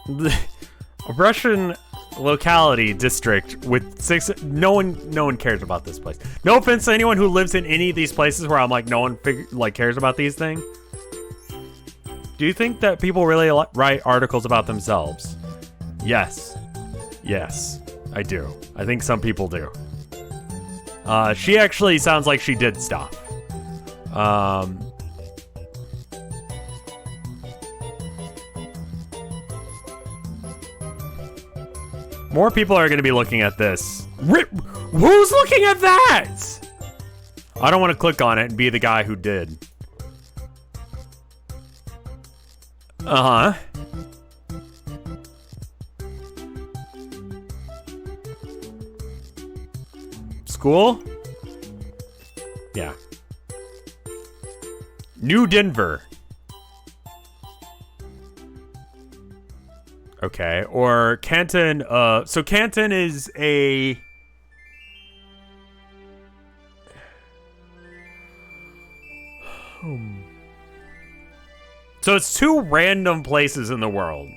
A Russian locality district with 6. No one cares about this place. No offense to anyone who lives in any of these places where I'm like, no one cares about these things. Do you think that people really write articles about themselves? Yes. Yes, I do. I think some people do. She actually sounds like she did stuff. More people are going to be looking at this. Who's looking at that? I don't want to click on it and be the guy who did. Uh-huh. School? Yeah. New Denver. Okay, or Canton, so Canton is a... So it's 2 random places in the world.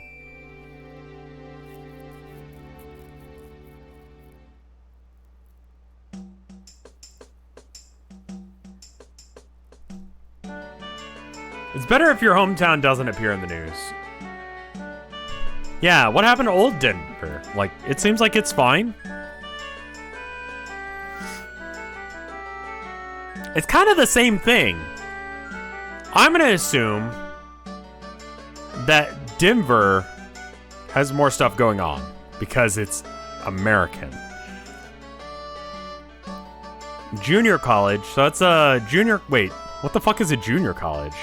It's better if your hometown doesn't appear in the news. Yeah, what happened to old Denver? Like, it seems like it's fine. It's kind of the same thing. I'm gonna assume that Denver has more stuff going on because it's American. Junior college, so that's a junior, wait, what the fuck is a junior college?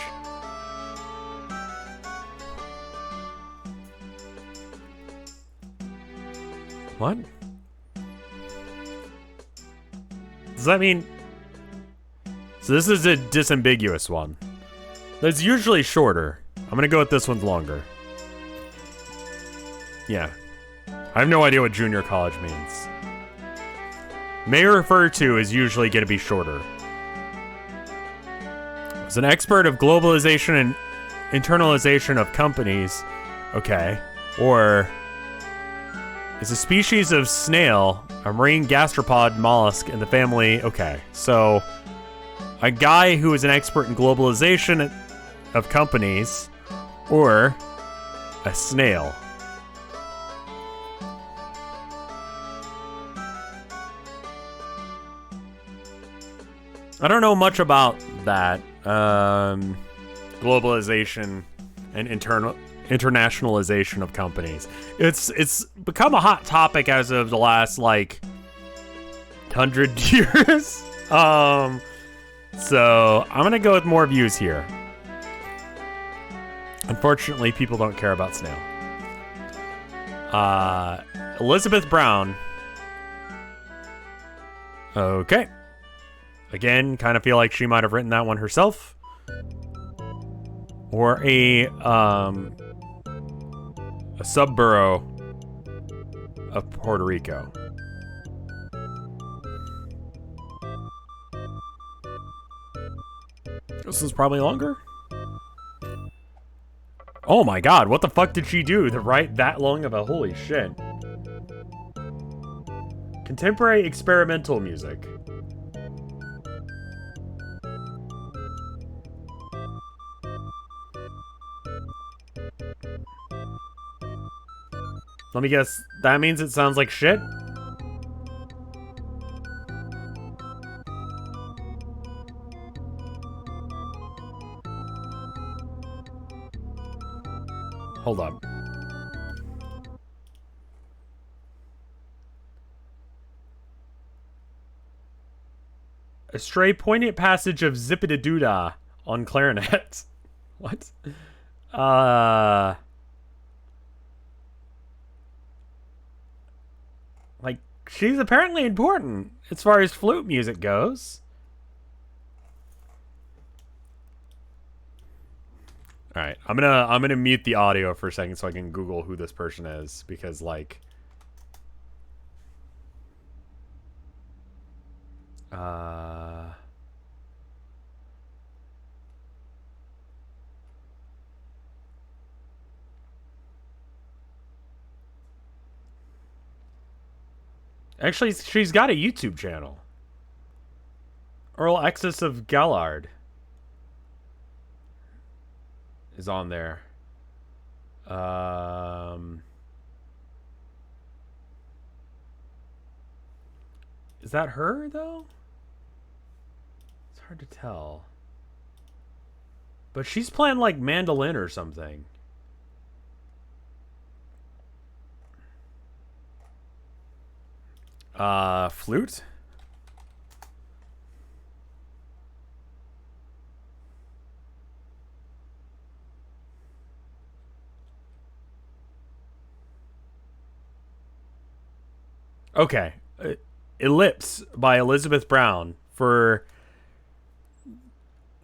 What? Does that mean... So this is a disambiguous one. That's usually shorter. I'm gonna go with this one's longer. Yeah. I have no idea what junior college means. May refer to is usually gonna be shorter. As an expert of globalization and internalization of companies. Okay. Or... is a species of snail, a marine gastropod mollusk in the family. Okay, so a guy who is an expert in globalization of companies, or a snail. I don't know much about that. Globalization and internationalization of companies. It's become a hot topic as of the last like 100 years. So I'm gonna go with more views here. Unfortunately, people don't care about snail. Elizabeth Brown. Okay. Again, kind of feel like she might have written that one herself. Or a subborough of Puerto Rico. This is probably longer. Oh my god, what the fuck did she do to write that long of a holy shit? Contemporary experimental music. Let me guess, that means it sounds like shit? Hold on. A stray poignant passage of Zip-a-da-doo-dah on clarinet. What? Like, she's apparently important as far as flute music goes. All right, I'm gonna mute the audio for a second so I can Google who this person is, because like, Actually, she's got a YouTube channel. Earl Exus of Gallard is on there. Is that her, though? It's hard to tell. But she's playing, like, mandolin or something. Flute? Okay. Ellipse by Elizabeth Brown for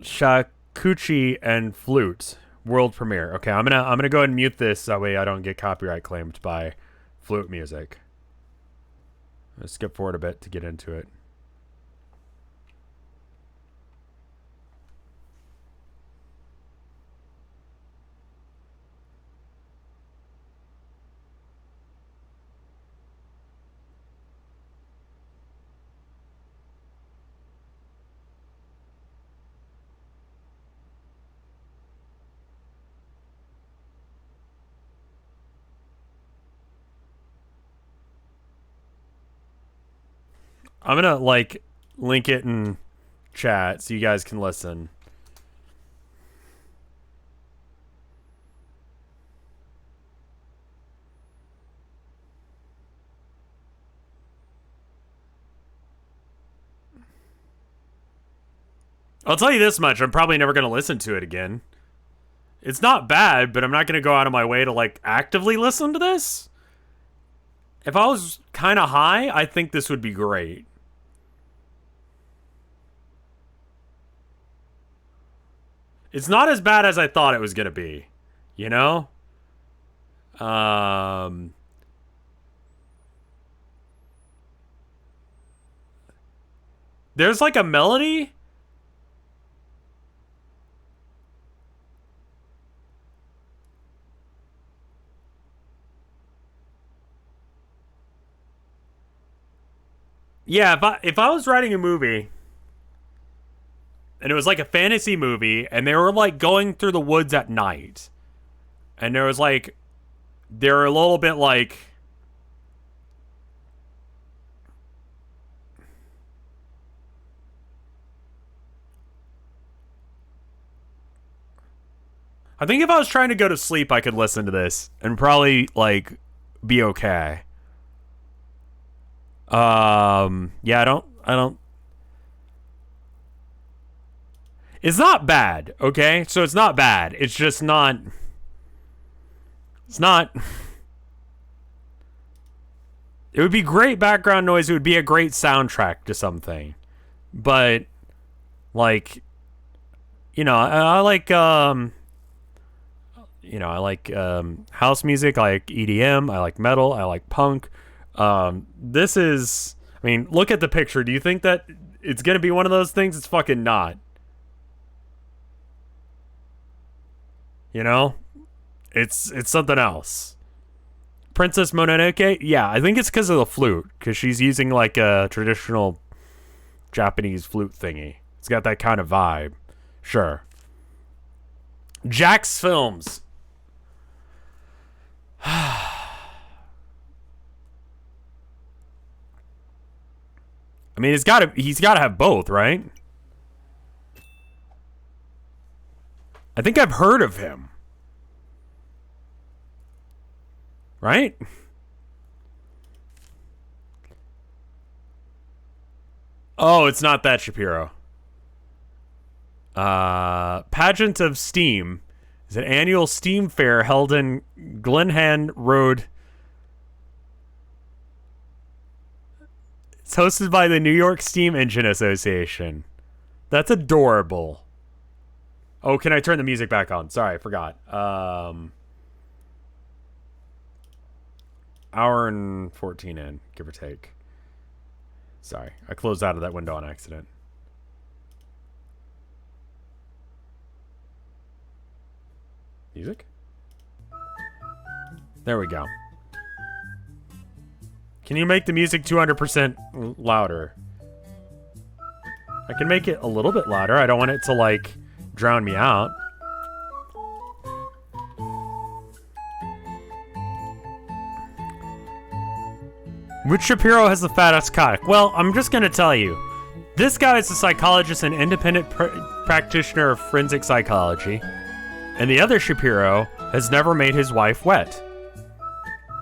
Shakuchi and Flute world premiere. Okay, I'm gonna go ahead and mute this that way I don't get copyright claimed by flute music. Let's skip forward a bit to get into it. I'm gonna like link it in chat so you guys can listen. I'll tell you this much, I'm probably never gonna listen to it again. It's not bad, but I'm not gonna go out of my way to like actively listen to this. If I was kind of high, I think this would be great. It's not as bad as I thought it was gonna be, you know? There's like a melody. Yeah, if I was writing a movie and it was like a fantasy movie and they were like going through the woods at night and there was like they're a little bit like I think if I was trying to go to sleep I could listen to this and probably like be okay. Yeah, I don't It's not bad, okay? So it's not bad. It's just not It's not It would be great background noise. It would be a great soundtrack to something. But like I like house music, I like EDM, I like metal, I like punk. This is, I mean, look at the picture. Do you think that it's gonna be one of those things? It's fucking not. You know? It's something else. Princess Mononoke? Yeah, I think it's because of the flute. Because she's using like a traditional Japanese flute thingy. It's got that kind of vibe. Sure. Jack's Films. I mean, he's got to have both, right? I think I've heard of him. Right? Oh, it's not that Shapiro. Pageant of Steam is an annual Steam fair held in Glenhan Road. It's hosted by the New York Steam Engine Association. That's adorable. Oh, can I turn the music back on? Sorry, I forgot. Hour and 14 in, give or take. Sorry, I closed out of that window on accident. Music? There we go. Can you make the music 200% louder? I can make it a little bit louder. I don't want it to, like, drown me out. Which Shapiro has the fattest cock? Well, I'm just gonna tell you. This guy is a psychologist and independent practitioner of forensic psychology. And the other Shapiro has never made his wife wet.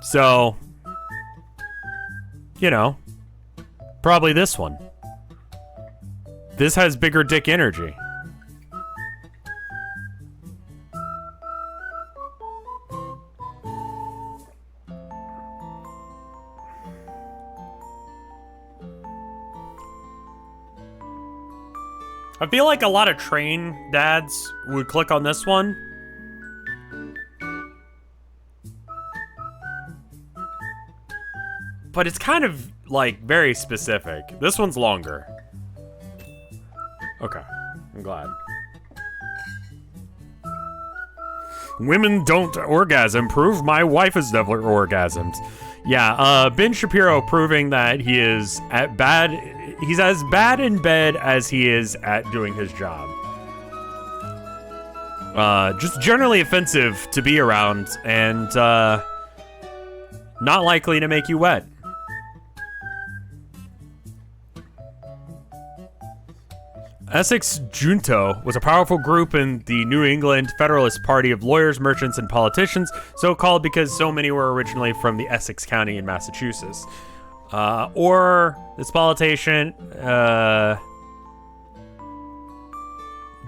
So, you know, probably this one. This has bigger dick energy. I feel like a lot of train dads would click on this one. But it's kind of, like, very specific. This one's longer. Okay, I'm glad. Women don't orgasm. Prove my wife has never orgasmed. Yeah, Ben Shapiro proving that he is he's as bad in bed as he is at doing his job. Just generally offensive to be around and not likely to make you wet. Essex Junto was a powerful group in the New England Federalist Party of lawyers, merchants, and politicians, so called because so many were originally from the Essex County in Massachusetts. Or this politician,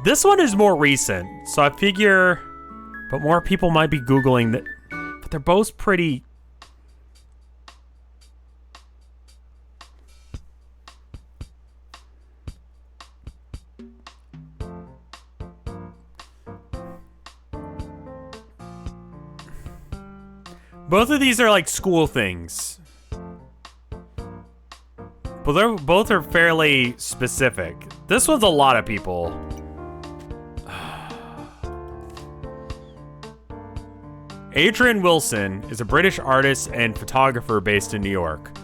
this one is more recent, so I figure, but more people might be Googling that, but they're both pretty. Both of these are like school things. But both are fairly specific. This one's a lot of people. Adrian Wilson is a British artist and photographer based in New York.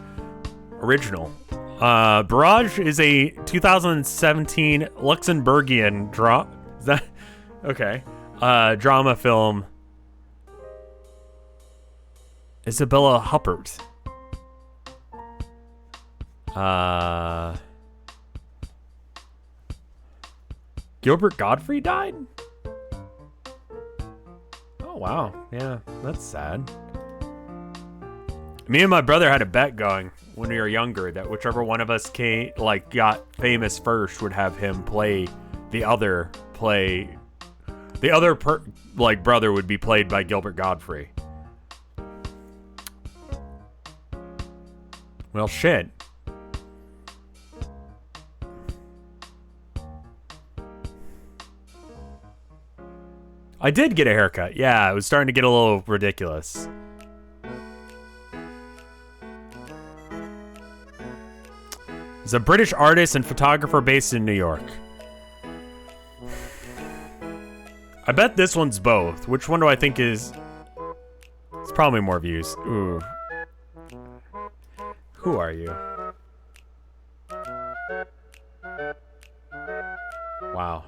Original. Barrage is a 2017 Luxembourgian drama film. Isabella Huppert. Gilbert Godfrey died? Oh, wow. Yeah, that's sad. Me and my brother had a bet going when we were younger that whichever one of us got famous first would have him play the other brother would be played by Gilbert Godfrey. Well, shit. I did get a haircut. Yeah, it was starting to get a little ridiculous. He's a British artist and photographer based in New York. I bet this one's both. Which one do I think is... It's probably more views. Ooh. Who are you? Wow.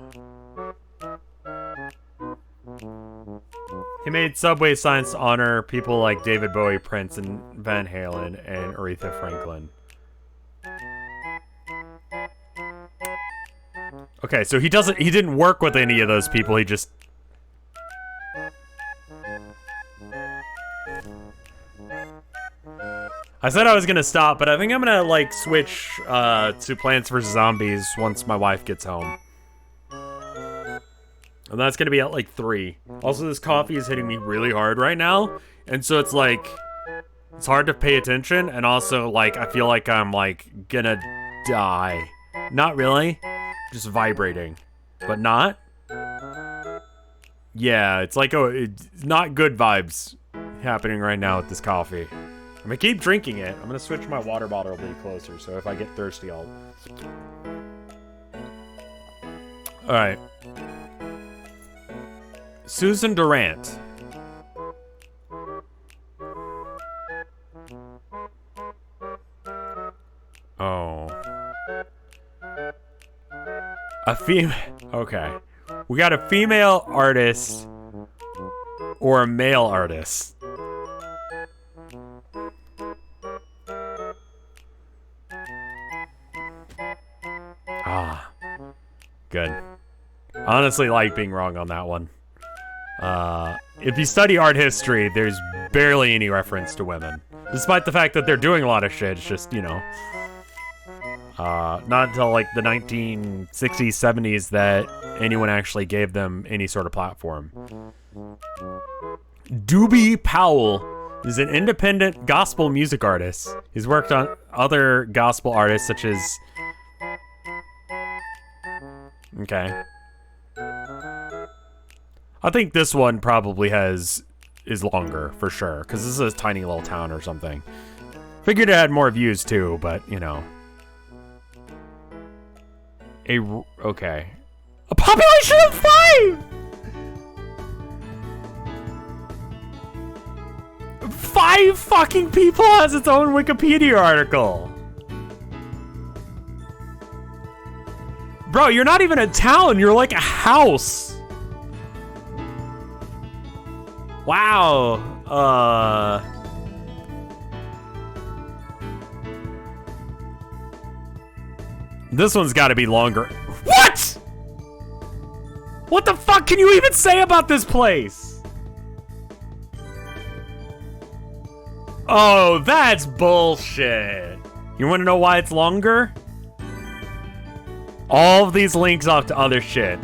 He made subway signs to honor people like David Bowie, Prince, and Van Halen, and Aretha Franklin. Okay, so he didn't work with any of those people, he just... I said I was gonna stop, but I think I'm gonna, like, switch to Plants vs. Zombies once my wife gets home. And that's gonna be at, like, 3. Also, this coffee is hitting me really hard right now, and so it's, like, it's hard to pay attention, and also, like, I feel like I'm, like, gonna die. Not really. Just vibrating. But not. Yeah, it's like, it's not good vibes happening right now with this coffee. I'm gonna keep drinking it. I'm gonna switch my water bottle a bit closer, so if I get thirsty, I'll... Alright. Susan Oh. A female. Okay. We got a female artist or a male artist. Ah. Good. Honestly, like being wrong on that one. If you study art history, there's barely any reference to women. Despite the fact that they're doing a lot of shit, it's just, you know. Not until like the 1960s, 70s that anyone actually gave them any sort of platform. Doobie Powell is an independent gospel music artist. He's worked on other gospel artists such as... Okay. I think this one probably is longer, for sure, because this is a tiny little town or something. Figured it had more views too, but, you know. Okay. A population of 5! 5 fucking people has its own Wikipedia article! Bro, you're not even a town, you're like a house! Wow, this one's gotta be longer. What?! What the fuck can you even say about this place? Oh, that's bullshit. You wanna know why it's longer? All of these links off to other shit.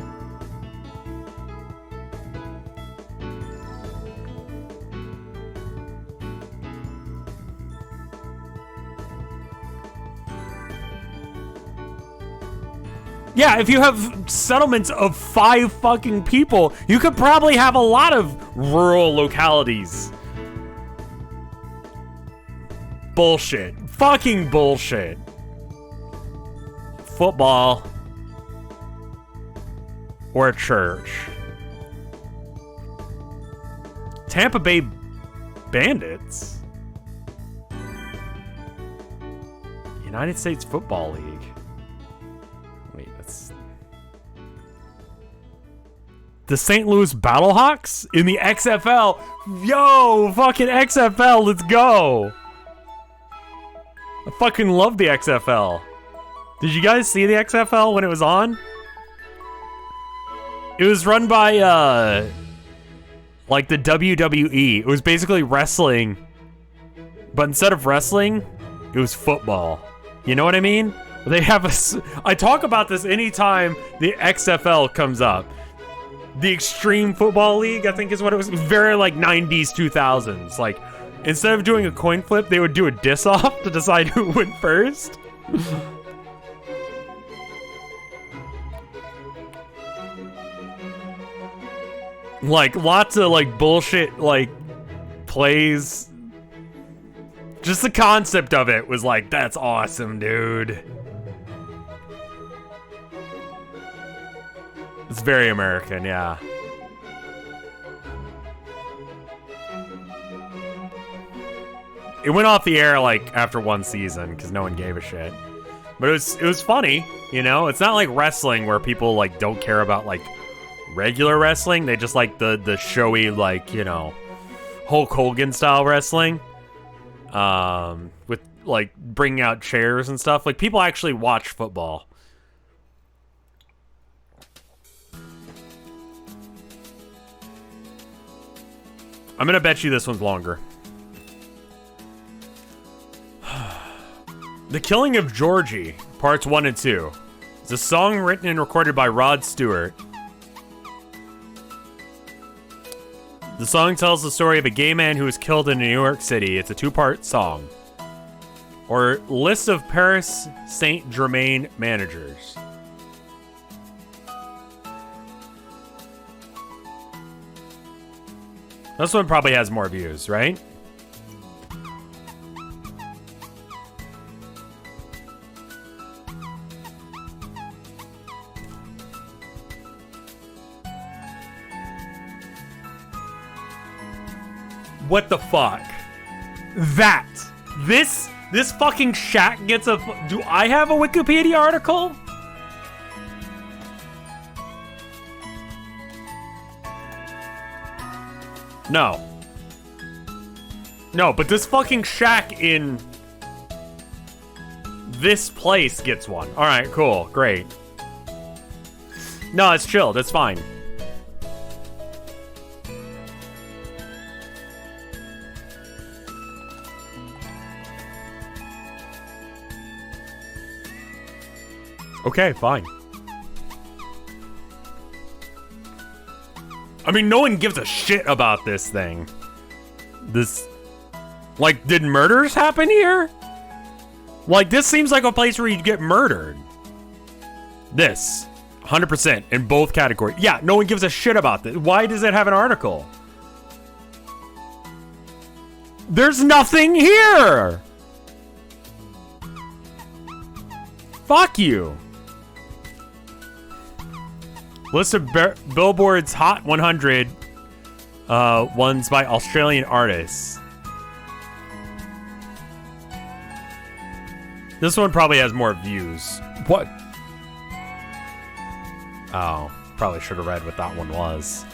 Yeah, if you have settlements of 5 fucking people, you could probably have a lot of rural localities. Bullshit. Fucking bullshit. Football. Or a church. Tampa Bay Bandits. United States Football League. Wait, that's... The St. Louis Battlehawks in the XFL. Yo, fucking XFL, let's go. I fucking love the XFL. Did you guys see the XFL when it was on? It was run by, like the WWE. It was basically wrestling, but instead of wrestling, it was football. You know what I mean? They have I talk about this anytime the XFL comes up. The Extreme Football League, I think is what it was. Very like 90s, 2000s. Like, instead of doing a coin flip, they would do a diss-off to decide who went first. Like, lots of, like, bullshit, like, plays. Just the concept of it was like, that's awesome, dude. It's very American, yeah. It went off the air, like, after one season, because no one gave a shit. But it was funny, you know? It's not like wrestling where people, like, don't care about, like, regular wrestling. They just like the showy, like, you know, Hulk Hogan style wrestling, with like bringing out chairs and stuff. Like, people actually watch football. I'm gonna bet you this one's longer. The Killing of Georgie, parts 1 and 2. It's a song written and recorded by Rod Stewart. The song tells the story of a gay man who was killed in New York City. It's a 2-part song. Or list of Paris Saint-Germain managers. This one probably has more views, right? What the fuck? This This fucking shack gets a... Do I have a Wikipedia article? No. No, but this fucking shack in this place gets one. All right, cool, great. No, it's chilled, it's fine. Okay, fine. I mean, no one gives a shit about this thing. This... Like, did murders happen here? Like, this seems like a place where you'd get murdered. This. 100% in both categories. Yeah, no one gives a shit about this. Why does it have an article? There's nothing here! Fuck you. List of Billboard's Hot 100 ones by Australian artists. This one probably has more views. What? Oh, probably should have read what that one was.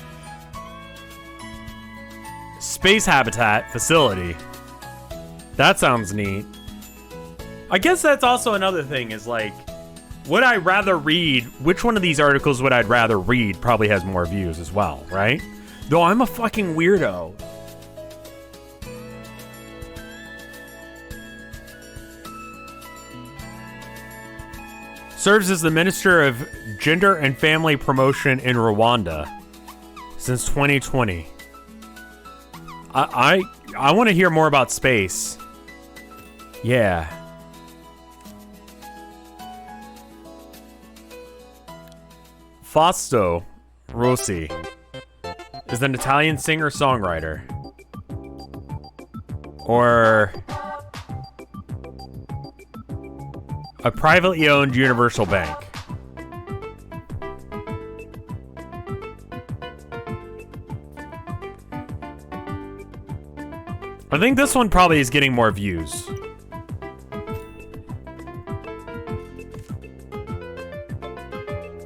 Space Habitat Facility. That sounds neat. I guess that's also another thing is like, would I rather read, which one of these articles would I rather read probably has more views as well, right? Though I'm a fucking weirdo. Serves as the Minister of Gender and Family Promotion in Rwanda since 2020. I want to hear more about space. Yeah. Fausto Rossi is an Italian singer-songwriter. Or a privately owned universal bank. I think this one probably is getting more views.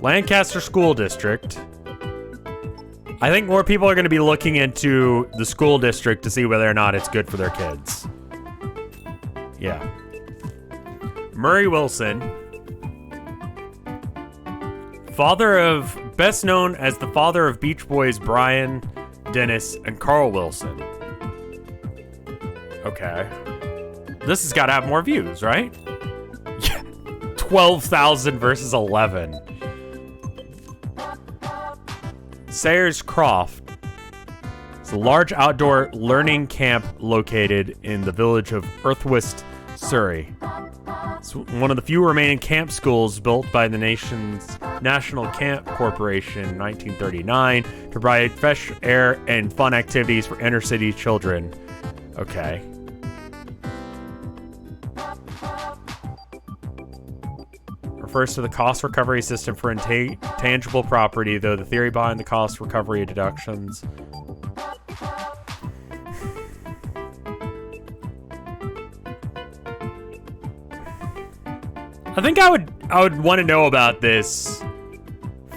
Lancaster School District. I think more people are going to be looking into the school district to see whether or not it's good for their kids. Yeah. Murray Wilson. Best known as the father of Beach Boys Brian, Dennis, and Carl Wilson. Okay. This has got to have more views, right? Yeah. 12,000 versus 11. Sayers Croft. It's a large outdoor learning camp located in the village of Earthwist, Surrey. It's one of the few remaining camp schools built by the nation's National Camp Corporation in 1939 to provide fresh air and fun activities for inner city children. Okay. Refers to the cost recovery system for intangible property, though the theory behind the cost recovery deductions. I think I would want to know about this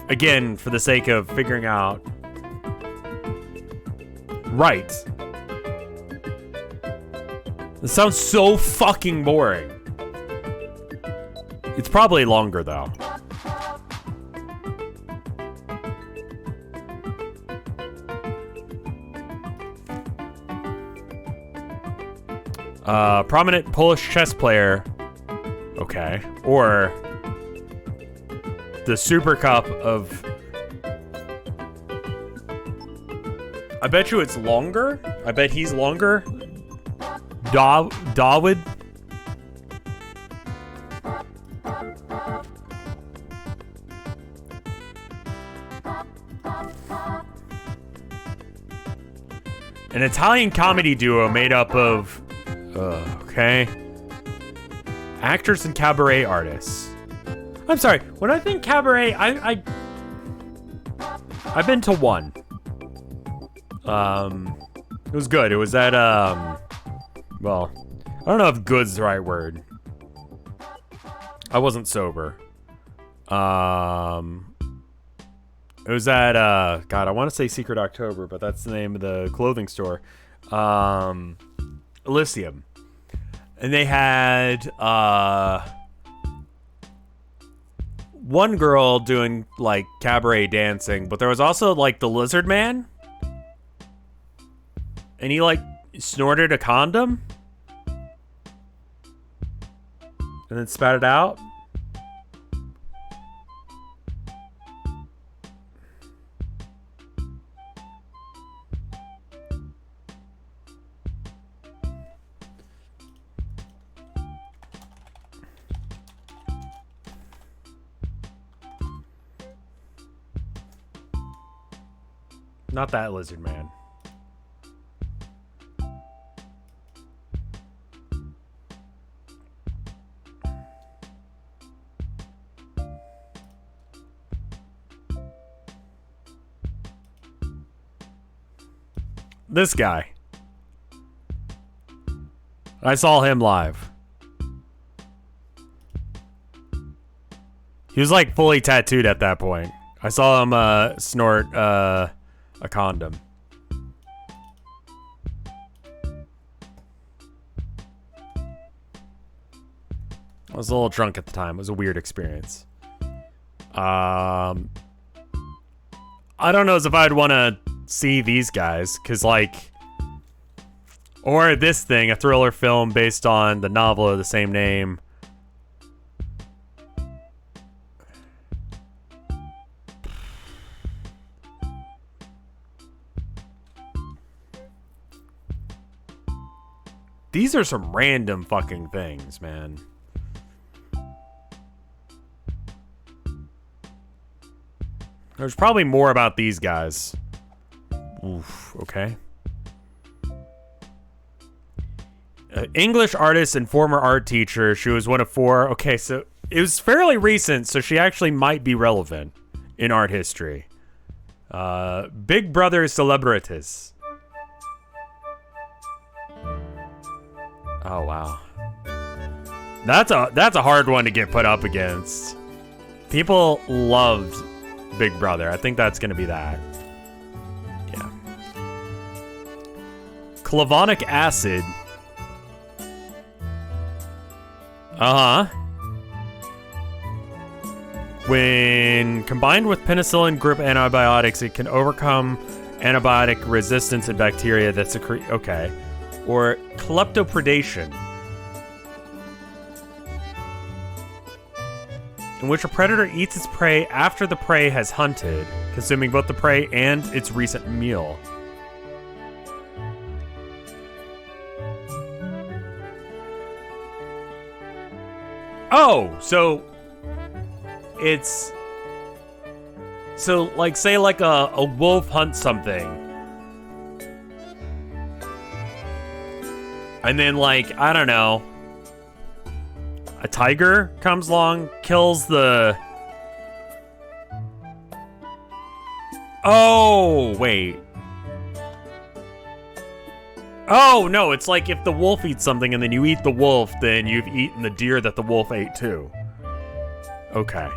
again for the sake of figuring out. Right. This sounds so fucking boring. It's probably longer though. Prominent Polish chess player. Okay. Or the Super Cup of... I bet you it's longer. I bet he's longer. Dawood. An Italian comedy duo made up of... okay. Actors and cabaret artists. I'm sorry, when I think cabaret, I've been to one. It was good. It was at, well, I don't know if good's the right word. I wasn't sober. It was at, God, I want to say Secret October, but that's the name of the clothing store. Elysium. And they had, one girl doing, like, cabaret dancing, but there was also, like, the lizard man. And he, like, snorted a condom. And then spat it out. Not that lizard man. This guy. I saw him live. He was like fully tattooed at that point. I saw him snort a condom. I was a little drunk at the time. It was a weird experience. I don't know as if I'd want to see these guys, because like, or this thing, a thriller film based on the novel of the same name. These are some random fucking things, man. There's probably more about these guys. Oof, okay. English artist and former art teacher. She was one of 4. Okay, so it was fairly recent, so she actually might be relevant in art history. Big Brother Celebrities. Oh, wow. That's a hard one to get put up against. People loved Big Brother. I think that's going to be that. Yeah. Clavonic acid. Uh-huh. When combined with penicillin group antibiotics, it can overcome antibiotic resistance in bacteria that secrete... Okay. Or kleptopredation, in which a predator eats its prey after the prey has hunted, consuming both the prey and its recent meal. Oh, so it's... So, like, say like a wolf hunts something. And then, like, I don't know, a tiger comes along, kills the... Oh, wait. Oh, no, it's like if the wolf eats something and then you eat the wolf, then you've eaten the deer that the wolf ate too. Okay.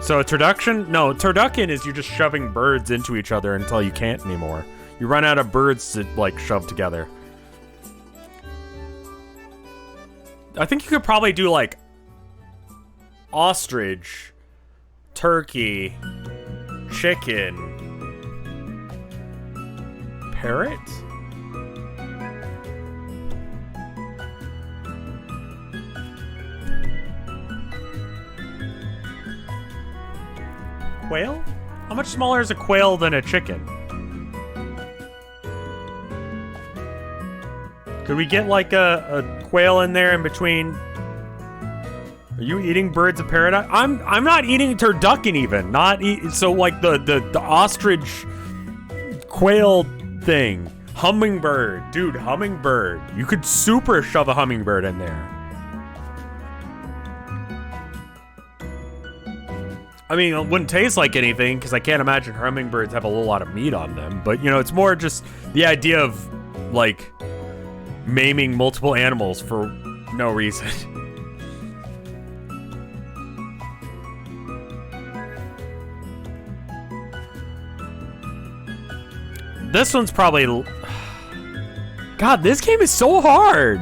So a turducken? No, turducken is you just shoving birds into each other until you can't anymore. You run out of birds to, like, shove together. I think you could probably do, like, ostrich, turkey, chicken, parrot? Quail? How much smaller is a quail than a chicken? Could we get like a quail in there in between? Are you eating birds of paradise? I'm not eating turducken even. So like the ostrich quail thing. Hummingbird. Dude, hummingbird. You could super shove a hummingbird in there. I mean, it wouldn't taste like anything because I can't imagine hummingbirds have a whole lot of meat on them. But, you know, it's more just the idea of, like, maiming multiple animals for no reason. This one's probably... God, this game is so hard.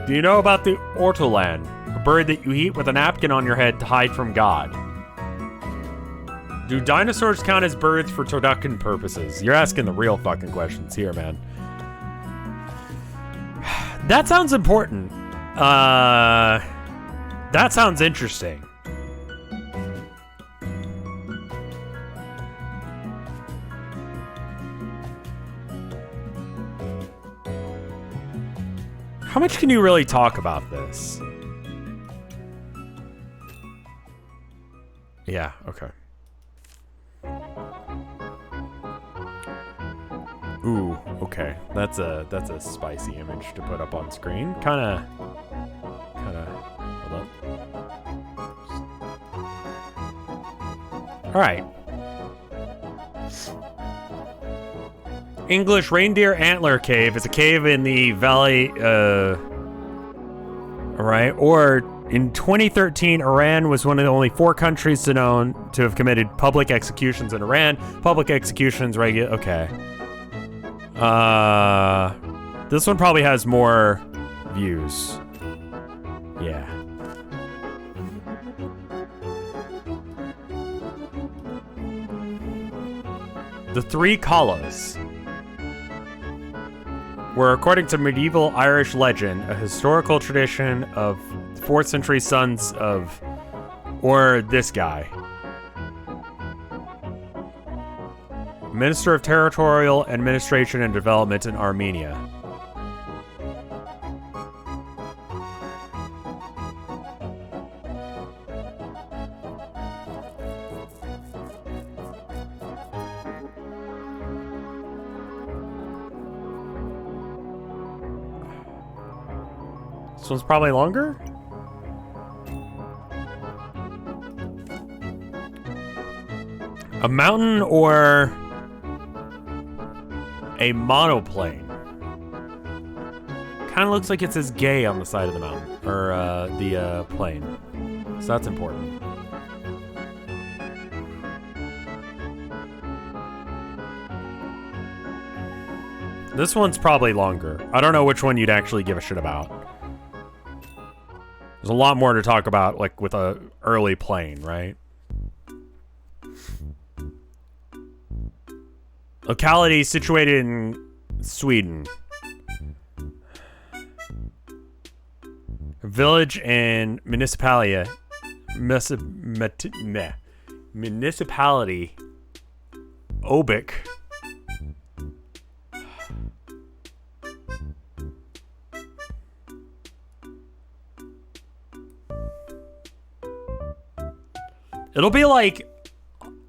Do you know about the ortolan, a bird that you eat with a napkin on your head to hide from God? Do dinosaurs count as birds for turducken purposes? You're asking the real fucking questions here, man. That sounds important. That sounds interesting. How much can you really talk about this? Yeah, okay. Ooh, okay. That's a spicy image to put up on screen. Kinda hold up. Alright. English Reindeer Antler Cave is a cave in the valley, alright, or in 2013, Iran was one of the only 4 countries to have committed public executions in Iran. Public executions, okay. This one probably has more views. Yeah. The Three Collas were, according to medieval Irish legend, a historical tradition of 4th century sons of, or this guy, Minister of Territorial Administration and Development in Armenia. This one's probably longer? A mountain or a monoplane? Kind of looks like it says gay on the side of the mountain, or the plane. So that's important. This one's probably longer. I don't know which one you'd actually give a shit about. There's a lot more to talk about, like, with a early plane, right? Locality situated in Sweden. Village and municipality. Municipality. Obik. It'll be like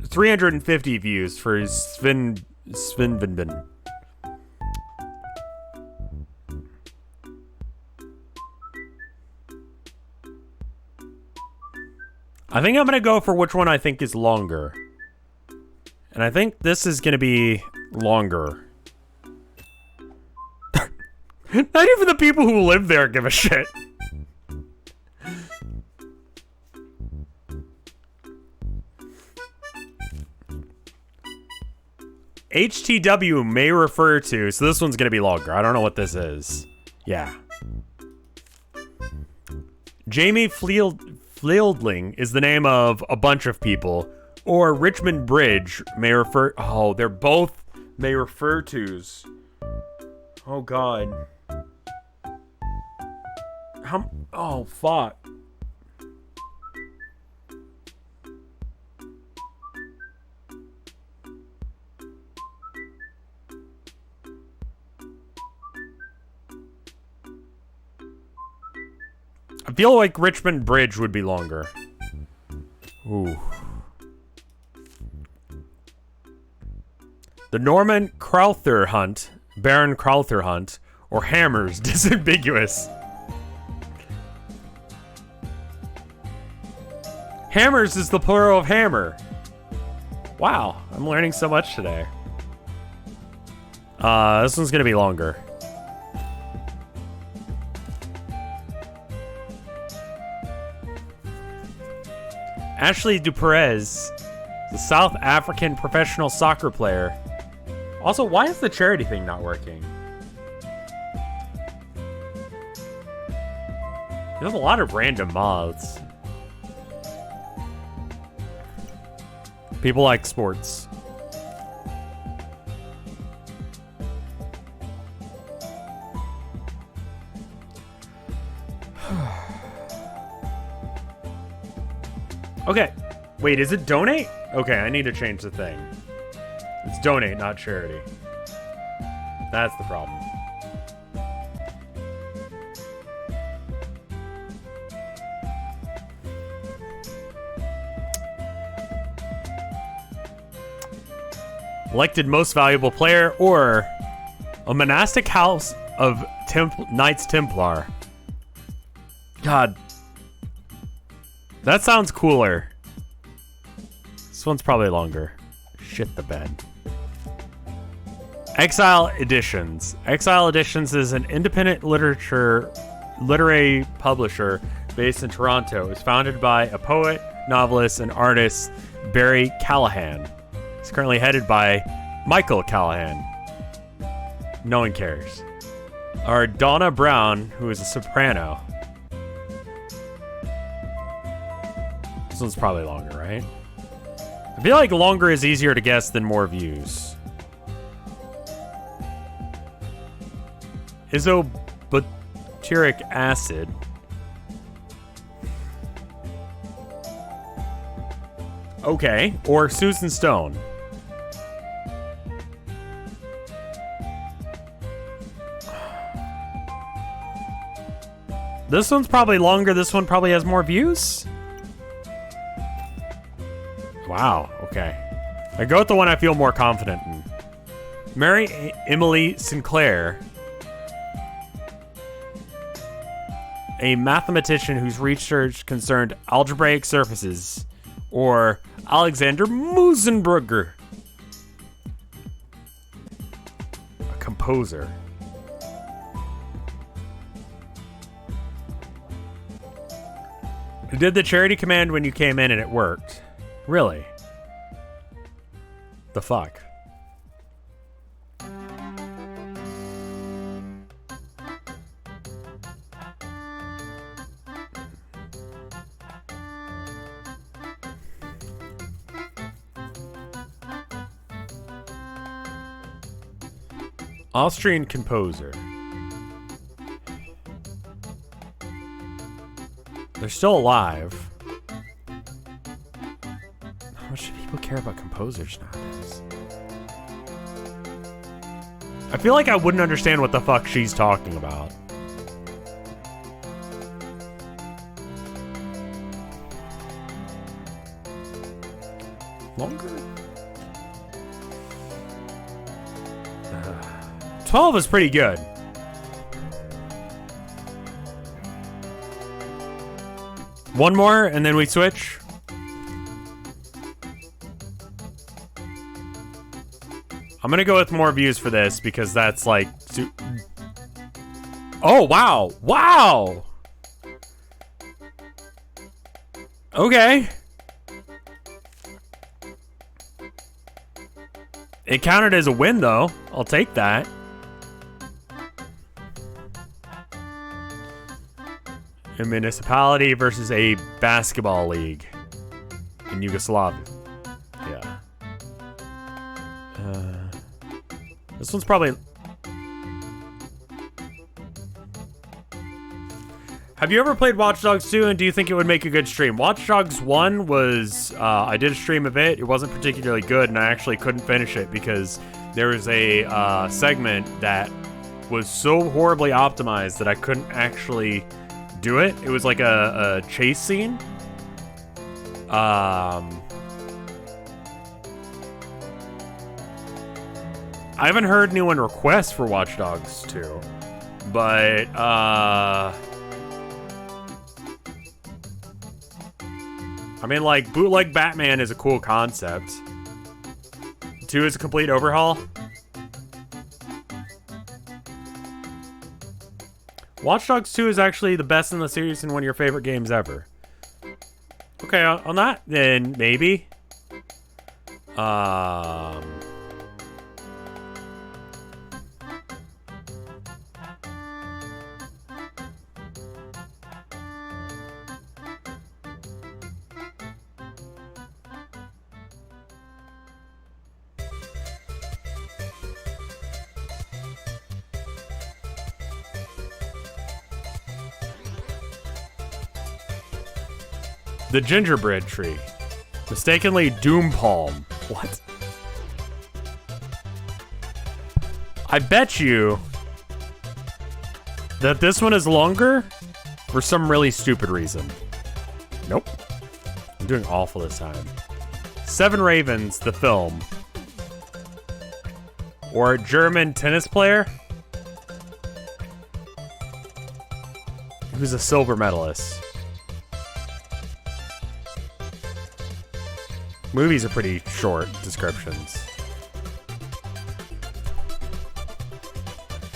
350 views for Svinvinbin. I think I'm gonna go for which one I think is longer. And I think this is gonna be longer. Not even the people who live there give a shit. HTW may refer to, so this one's gonna be longer. I don't know what this is. Yeah. Jamie Fieldling is the name of a bunch of people. Or Richmond Bridge may refer, oh, they're both may refer to's. Oh God. Oh fuck. I feel like Richmond Bridge would be longer. Ooh. The Norman Crowther hunt Baron Crowther Hunt, or Hammers Disambiguous. Hammers is the plural of hammer. Wow, I'm learning so much today. This one's gonna be longer. Ashley Duperez, the South African professional soccer player. Also, why is the charity thing not working? There's a lot of random mods. People like sports. Okay. Wait, is it donate? Okay, I need to change the thing. It's donate, not charity. That's the problem. Elected most valuable player, or a monastic house of Knights Templar. God. That sounds cooler. This one's probably longer. Shit the bed. Exile Editions. Exile Editions is an independent literary publisher based in Toronto. It's founded by a poet, novelist, and artist, Barry Callahan. It's currently headed by Michael Callahan. No one cares. Or Donna Brown, who is a soprano. This one's probably longer, right? I feel like longer is easier to guess than more views. Isobutyric acid. Okay, or Susan Stone. This one's probably longer. This one probably has more views. Wow, okay. I go with the one I feel more confident in. Mary Emily Sinclair. A mathematician whose research concerned algebraic surfaces. Or Alexander Musenbrugger. A composer. I did the charity command when you came in and it worked. Really? The fuck? Austrian composer. They're still alive. How much do people care about composers nowadays? I feel like I wouldn't understand what the fuck she's talking about. Longer? 12 is pretty good. One more, and then we switch. I'm gonna go with more views for this because that's like... Oh, wow. Wow! Okay. It counted as a win, though. I'll take that. A municipality versus a basketball league in Yugoslavia. Yeah. This one's probably... Have you ever played Watch Dogs 2, and do you think it would make a good stream? Watch Dogs 1 was... I did a stream of it. It wasn't particularly good, and I actually couldn't finish it because there was a segment that was so horribly optimized that I couldn't actually do it. It was like a chase scene. I haven't heard anyone request for Watch Dogs 2, but I mean, like, bootleg Batman is a cool concept. 2 is a complete overhaul. Watch Dogs 2 is actually the best in the series and one of your favorite games ever. Okay, on that, then maybe. The gingerbread tree. Mistakenly Doom Palm. What? I bet you that this one is longer for some really stupid reason. Nope. I'm doing awful this time. Seven Ravens, the film. Or a German tennis player who's a silver medalist. Movies are pretty short descriptions.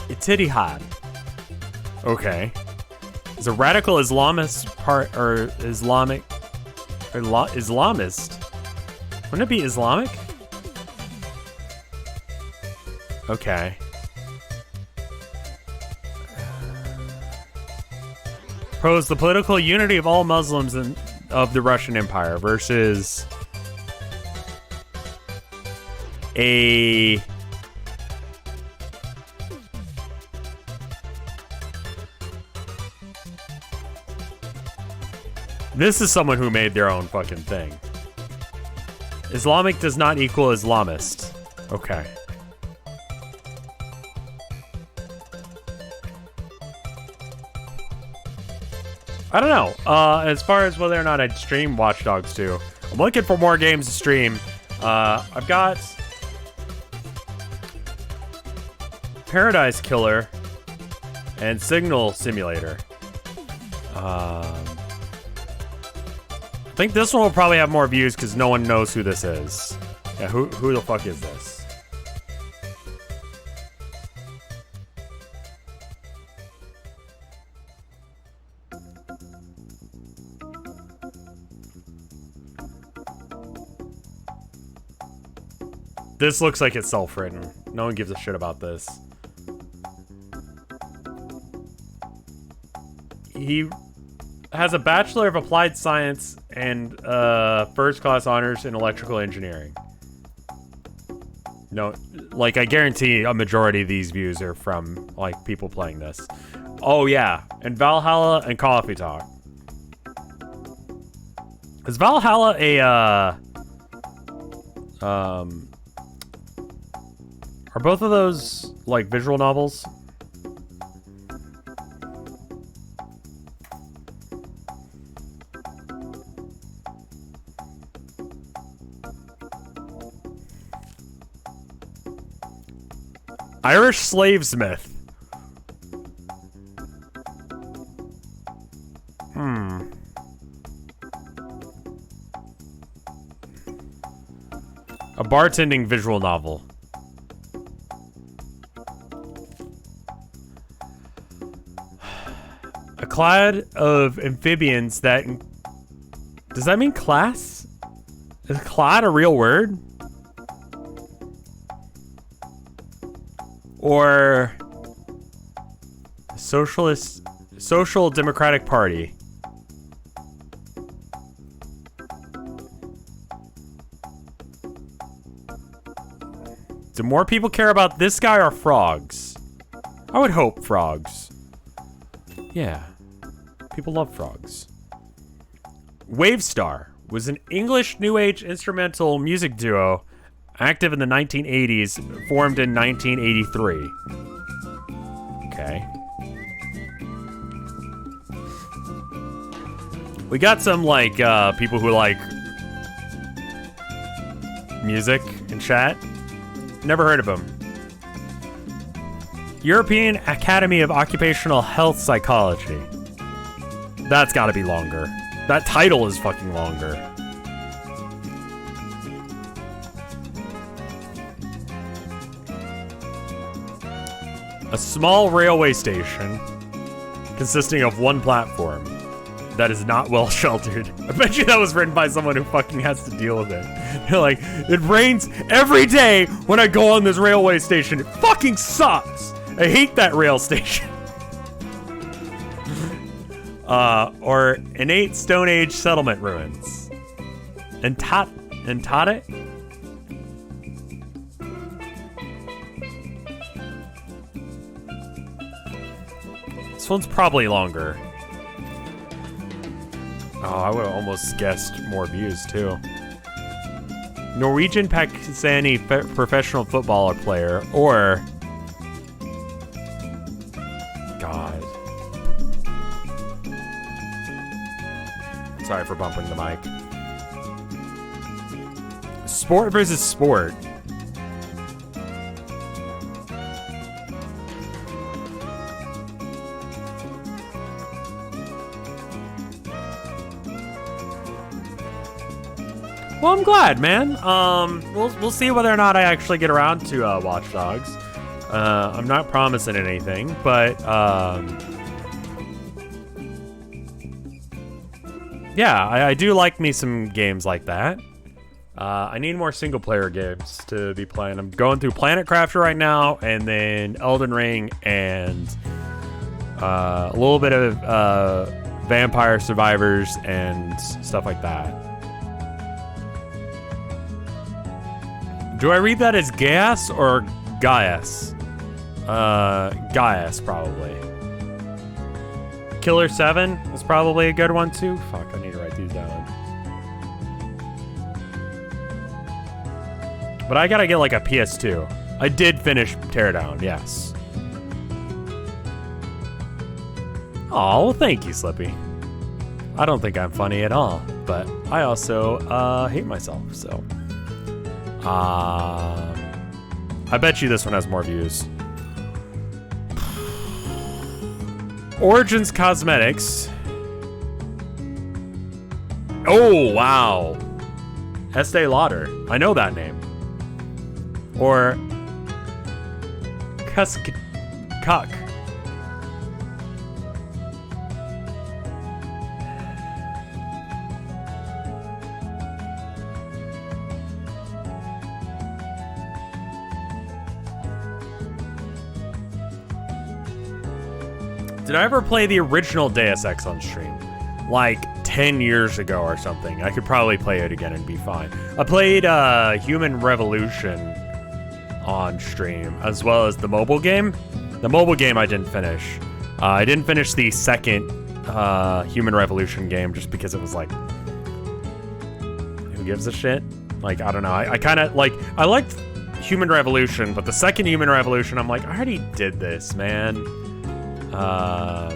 Ittihad. Okay. Is a radical Islamist part or Islamic or Islamist? Wouldn't it be Islamic? Okay. Pros the political unity of all Muslims of the Russian Empire versus a this is someone who made their own fucking thing. Islamic does not equal Islamist. Okay. I don't know. As far as whether or not I'd stream Watch Dogs 2, I'm looking for more games to stream. I've got Paradise Killer and Signal Simulator. I think this one will probably have more views because no one knows who this is. Yeah, who the fuck is this? This looks like it's self-written. No one gives a shit about this. He has a Bachelor of Applied Science and first-class honors in electrical engineering. No, like, I guarantee a majority of these views are from, like, people playing this. Oh, yeah. And Valhalla and Coffee Talk. Is Valhalla a, are both of those, like, visual novels? Irish Slavesmith. A bartending visual novel. A clad of amphibians that... Does that mean class? Is clad a real word? Or... Social Democratic Party. Do more people care about this guy or frogs? I would hope frogs. Yeah. People love frogs. Wavestar was an English New Age instrumental music duo active in the 1980s, formed in 1983. Okay. We got some, like, people who like music in chat. Never heard of them. European Academy of Occupational Health Psychology. That's gotta be longer. That title is fucking longer. A small railway station consisting of one platform that is not well sheltered. I bet you that was written by someone who fucking has to deal with it. You're like, it rains every day when I go on this railway station. It fucking sucks. I hate that rail station. Or innate Stone Age settlement ruins. Entate? This one's probably longer. Oh, I would have almost guessed more views too. Norwegian Pakistani professional footballer player, or God. Sorry for bumping the mic. Sport versus sport. Well, I'm glad, man. We'll see whether or not I actually get around to Watch Dogs. I'm not promising anything, but yeah, I do like me some games like that. I need more single-player games to be playing. I'm going through Planet Crafter right now, and then Elden Ring, and a little bit of Vampire Survivors and stuff like that. Do I read that as Gaius or Gaius? Gaius, probably. Killer 7 is probably a good one, too. Fuck, I need to write these down. But I gotta get, like, a PS2. I did finish Teardown, yes. Aw, well, thank you, Slippy. I don't think I'm funny at all, but I also, hate myself, so... I bet you this one has more views. Origins Cosmetics. Oh, wow. Estee Lauder. I know that name. Or Cuck. Did I ever play the original Deus Ex on stream? Like 10 years ago or something. I could probably play it again and be fine. I played Human Revolution on stream, as well as the mobile game. The mobile game I didn't finish. I didn't finish the second Human Revolution game just because it was like, who gives a shit? Like, I don't know. I kind of like, I liked Human Revolution, but the second Human Revolution, I'm like, I already did this, man. I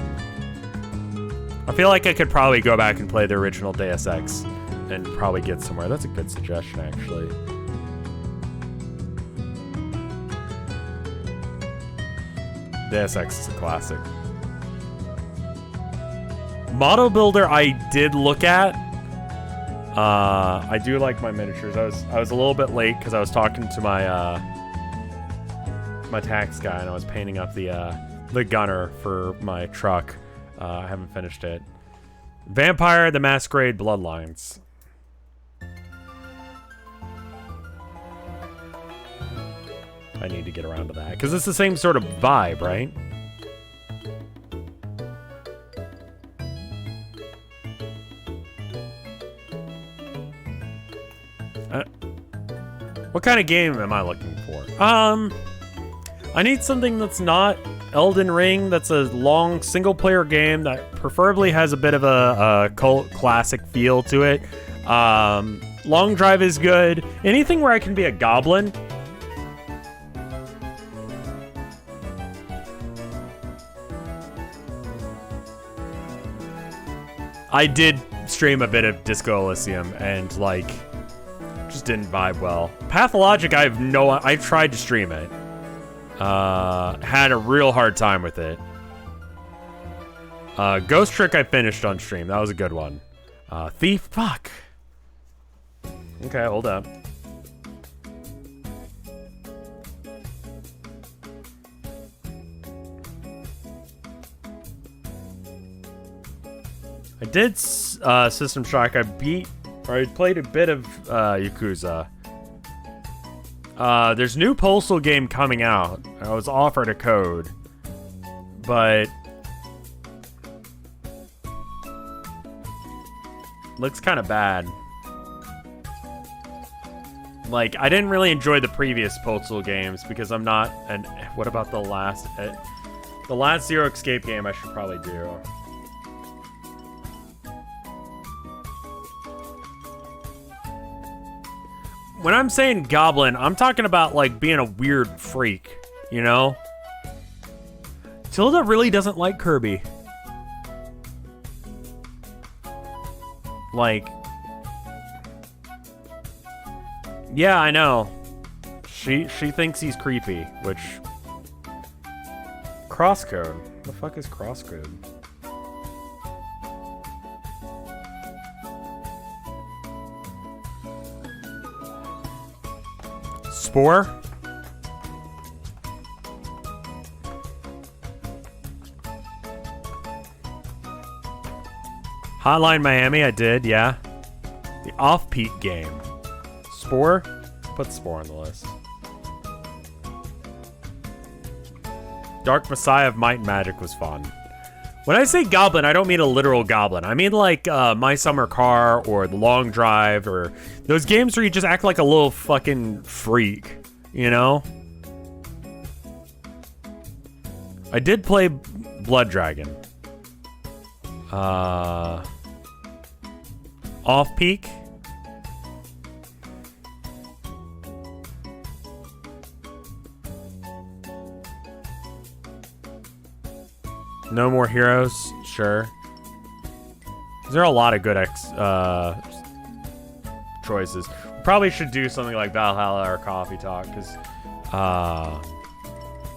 feel like I could probably go back and play the original Deus Ex and probably get somewhere. That's a good suggestion, actually. Deus Ex is a classic. Model Builder I did look at. I do like my miniatures. I was a little bit late because I was talking to my my tax guy, and I was painting up the gunner for my truck. I haven't finished it. Vampire the Masquerade Bloodlines. I need to get around to that because it's the same sort of vibe, right? What kind of game am I looking for? I need something that's not Elden Ring, that's a long single-player game that preferably has a bit of a cult classic feel to it. Long Drive is good. Anything where I can be a goblin. I did stream a bit of Disco Elysium and, like, just didn't vibe well. Pathologic, I tried to stream it. Had a real hard time with it. Ghost Trick I finished on stream. That was a good one. Thief, fuck. Okay, hold up. I did System Shock. I played a bit of Yakuza. There's new Postal game coming out. I was offered a code, but looks kind of bad. Like, I didn't really enjoy the previous Postal games because I'm not an... What about the last... the last Zero Escape game I should probably do. When I'm saying goblin, I'm talking about, like, being a weird freak, you know? Tilda really doesn't like Kirby. Like... Yeah, I know. She thinks he's creepy, which... Crosscode? What the fuck is crosscode? Spore? Hotline Miami, I did, yeah. The Off-Peak game. Spore? Put Spore on the list. Dark Messiah of Might and Magic was fun. When I say goblin, I don't mean a literal goblin. I mean like My Summer Car or The Long Drive or those games where you just act like a little fucking freak, you know? I did play Blood Dragon. Off-Peak? No More Heroes? Sure. There are a lot of good choices. We probably should do something like Valhalla or Coffee Talk, because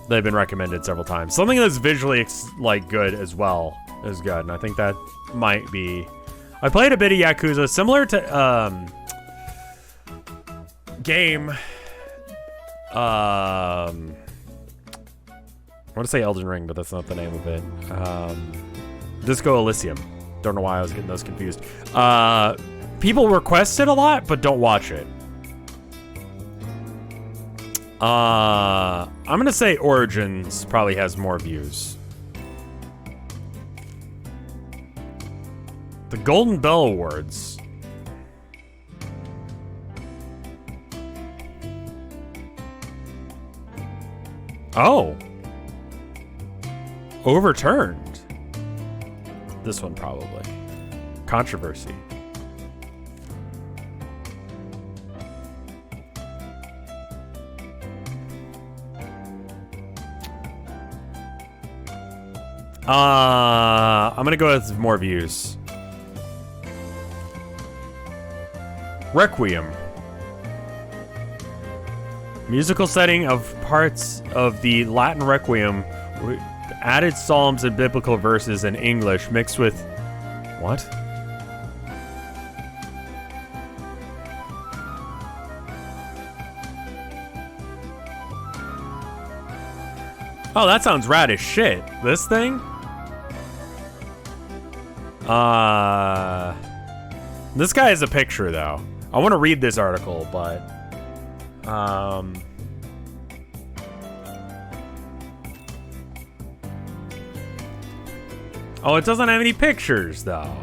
they've been recommended several times. Something that's visually like good as well is good, and I think that might be... I played a bit of Yakuza, similar to game... I want to say Elden Ring, but that's not the name of it. Disco Elysium. Don't know why I was getting those confused. People request it a lot, but don't watch it. I'm going to say Origins probably has more views. The Golden Bell Awards. Oh. Overturned. This one probably. Controversy. I'm gonna go with more views. Requiem. Musical setting of parts of the Latin Requiem, added psalms and biblical verses in English mixed with... What? Oh, that sounds rad as shit. This thing? This guy is a picture, though. I want to read this article, but... Oh, it doesn't have any pictures, though.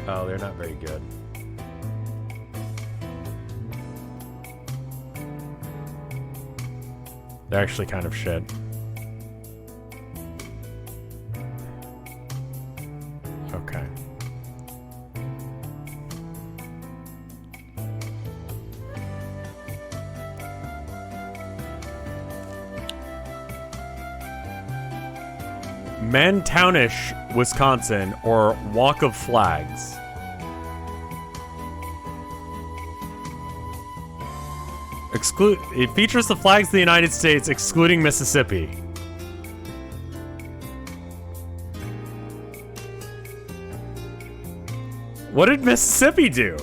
Oh, they're not very good. They're actually kind of shit. Okay. Mantownish, Wisconsin, or Walk of Flags? It features the flags of the United States, excluding Mississippi. What did Mississippi do?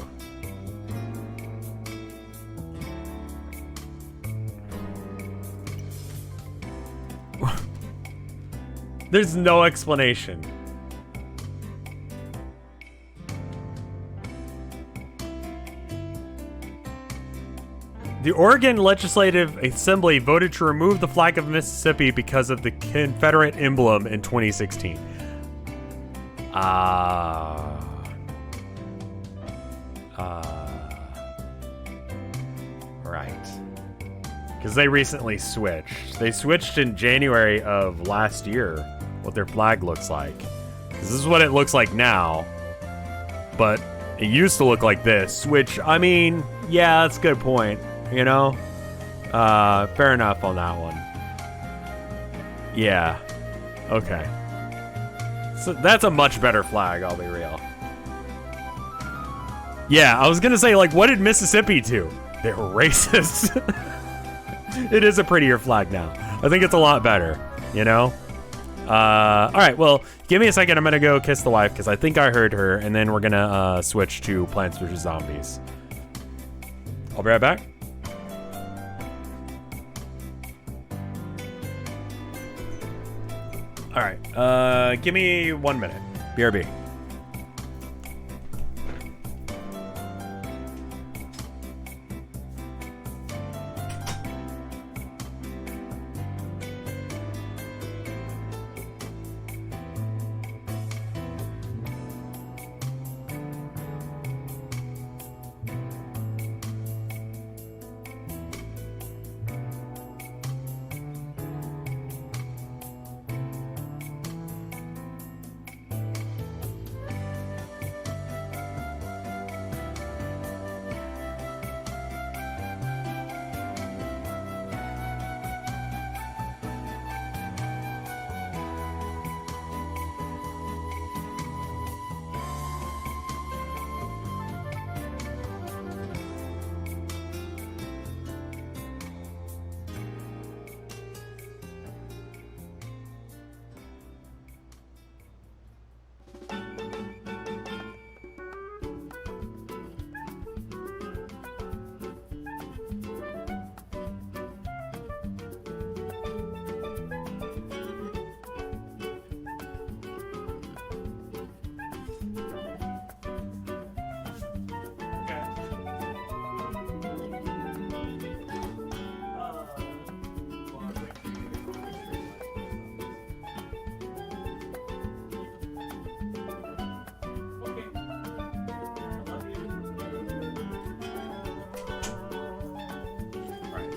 There's no explanation. The Oregon Legislative Assembly voted to remove the flag of Mississippi because of the Confederate emblem in 2016. Right. Because they recently switched. They switched in January of last year what their flag looks like. Because this is what it looks like now. But it used to look like this, which, I mean, yeah, that's a good point. You know? Fair enough on that one. Yeah. Okay. So that's a much better flag, I'll be real. Yeah, I was gonna say, like, what did Mississippi do? They were racist. It is a prettier flag now. I think it's a lot better, you know? Alright, well, give me a second. I'm gonna go kiss the wife, because I think I heard her, and then we're gonna switch to Plants vs. Zombies. I'll be right back. Alright, give me 1 minute. BRB.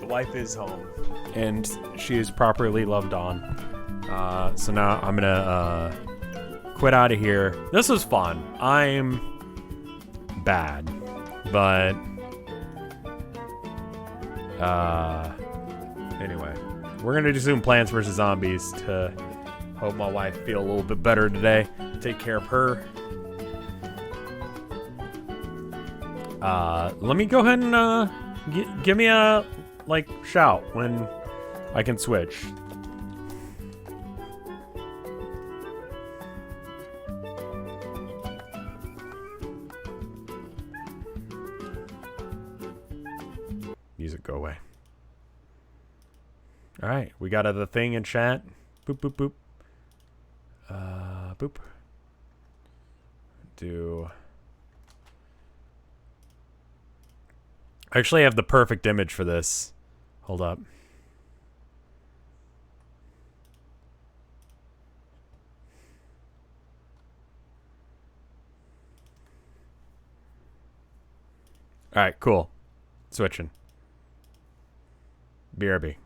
Wife is home, and she is properly loved on. So now I'm gonna quit out of here. This was fun. I'm bad, but anyway, we're gonna do some Plants vs. Zombies to hope my wife feel a little bit better today. Take care of her. Let me go ahead and give me a shout when I can switch. Music go away. All right, we got the thing in chat. Boop boop boop. Boop. I actually have the perfect image for this. Hold up. All right, cool. Switching. BRB.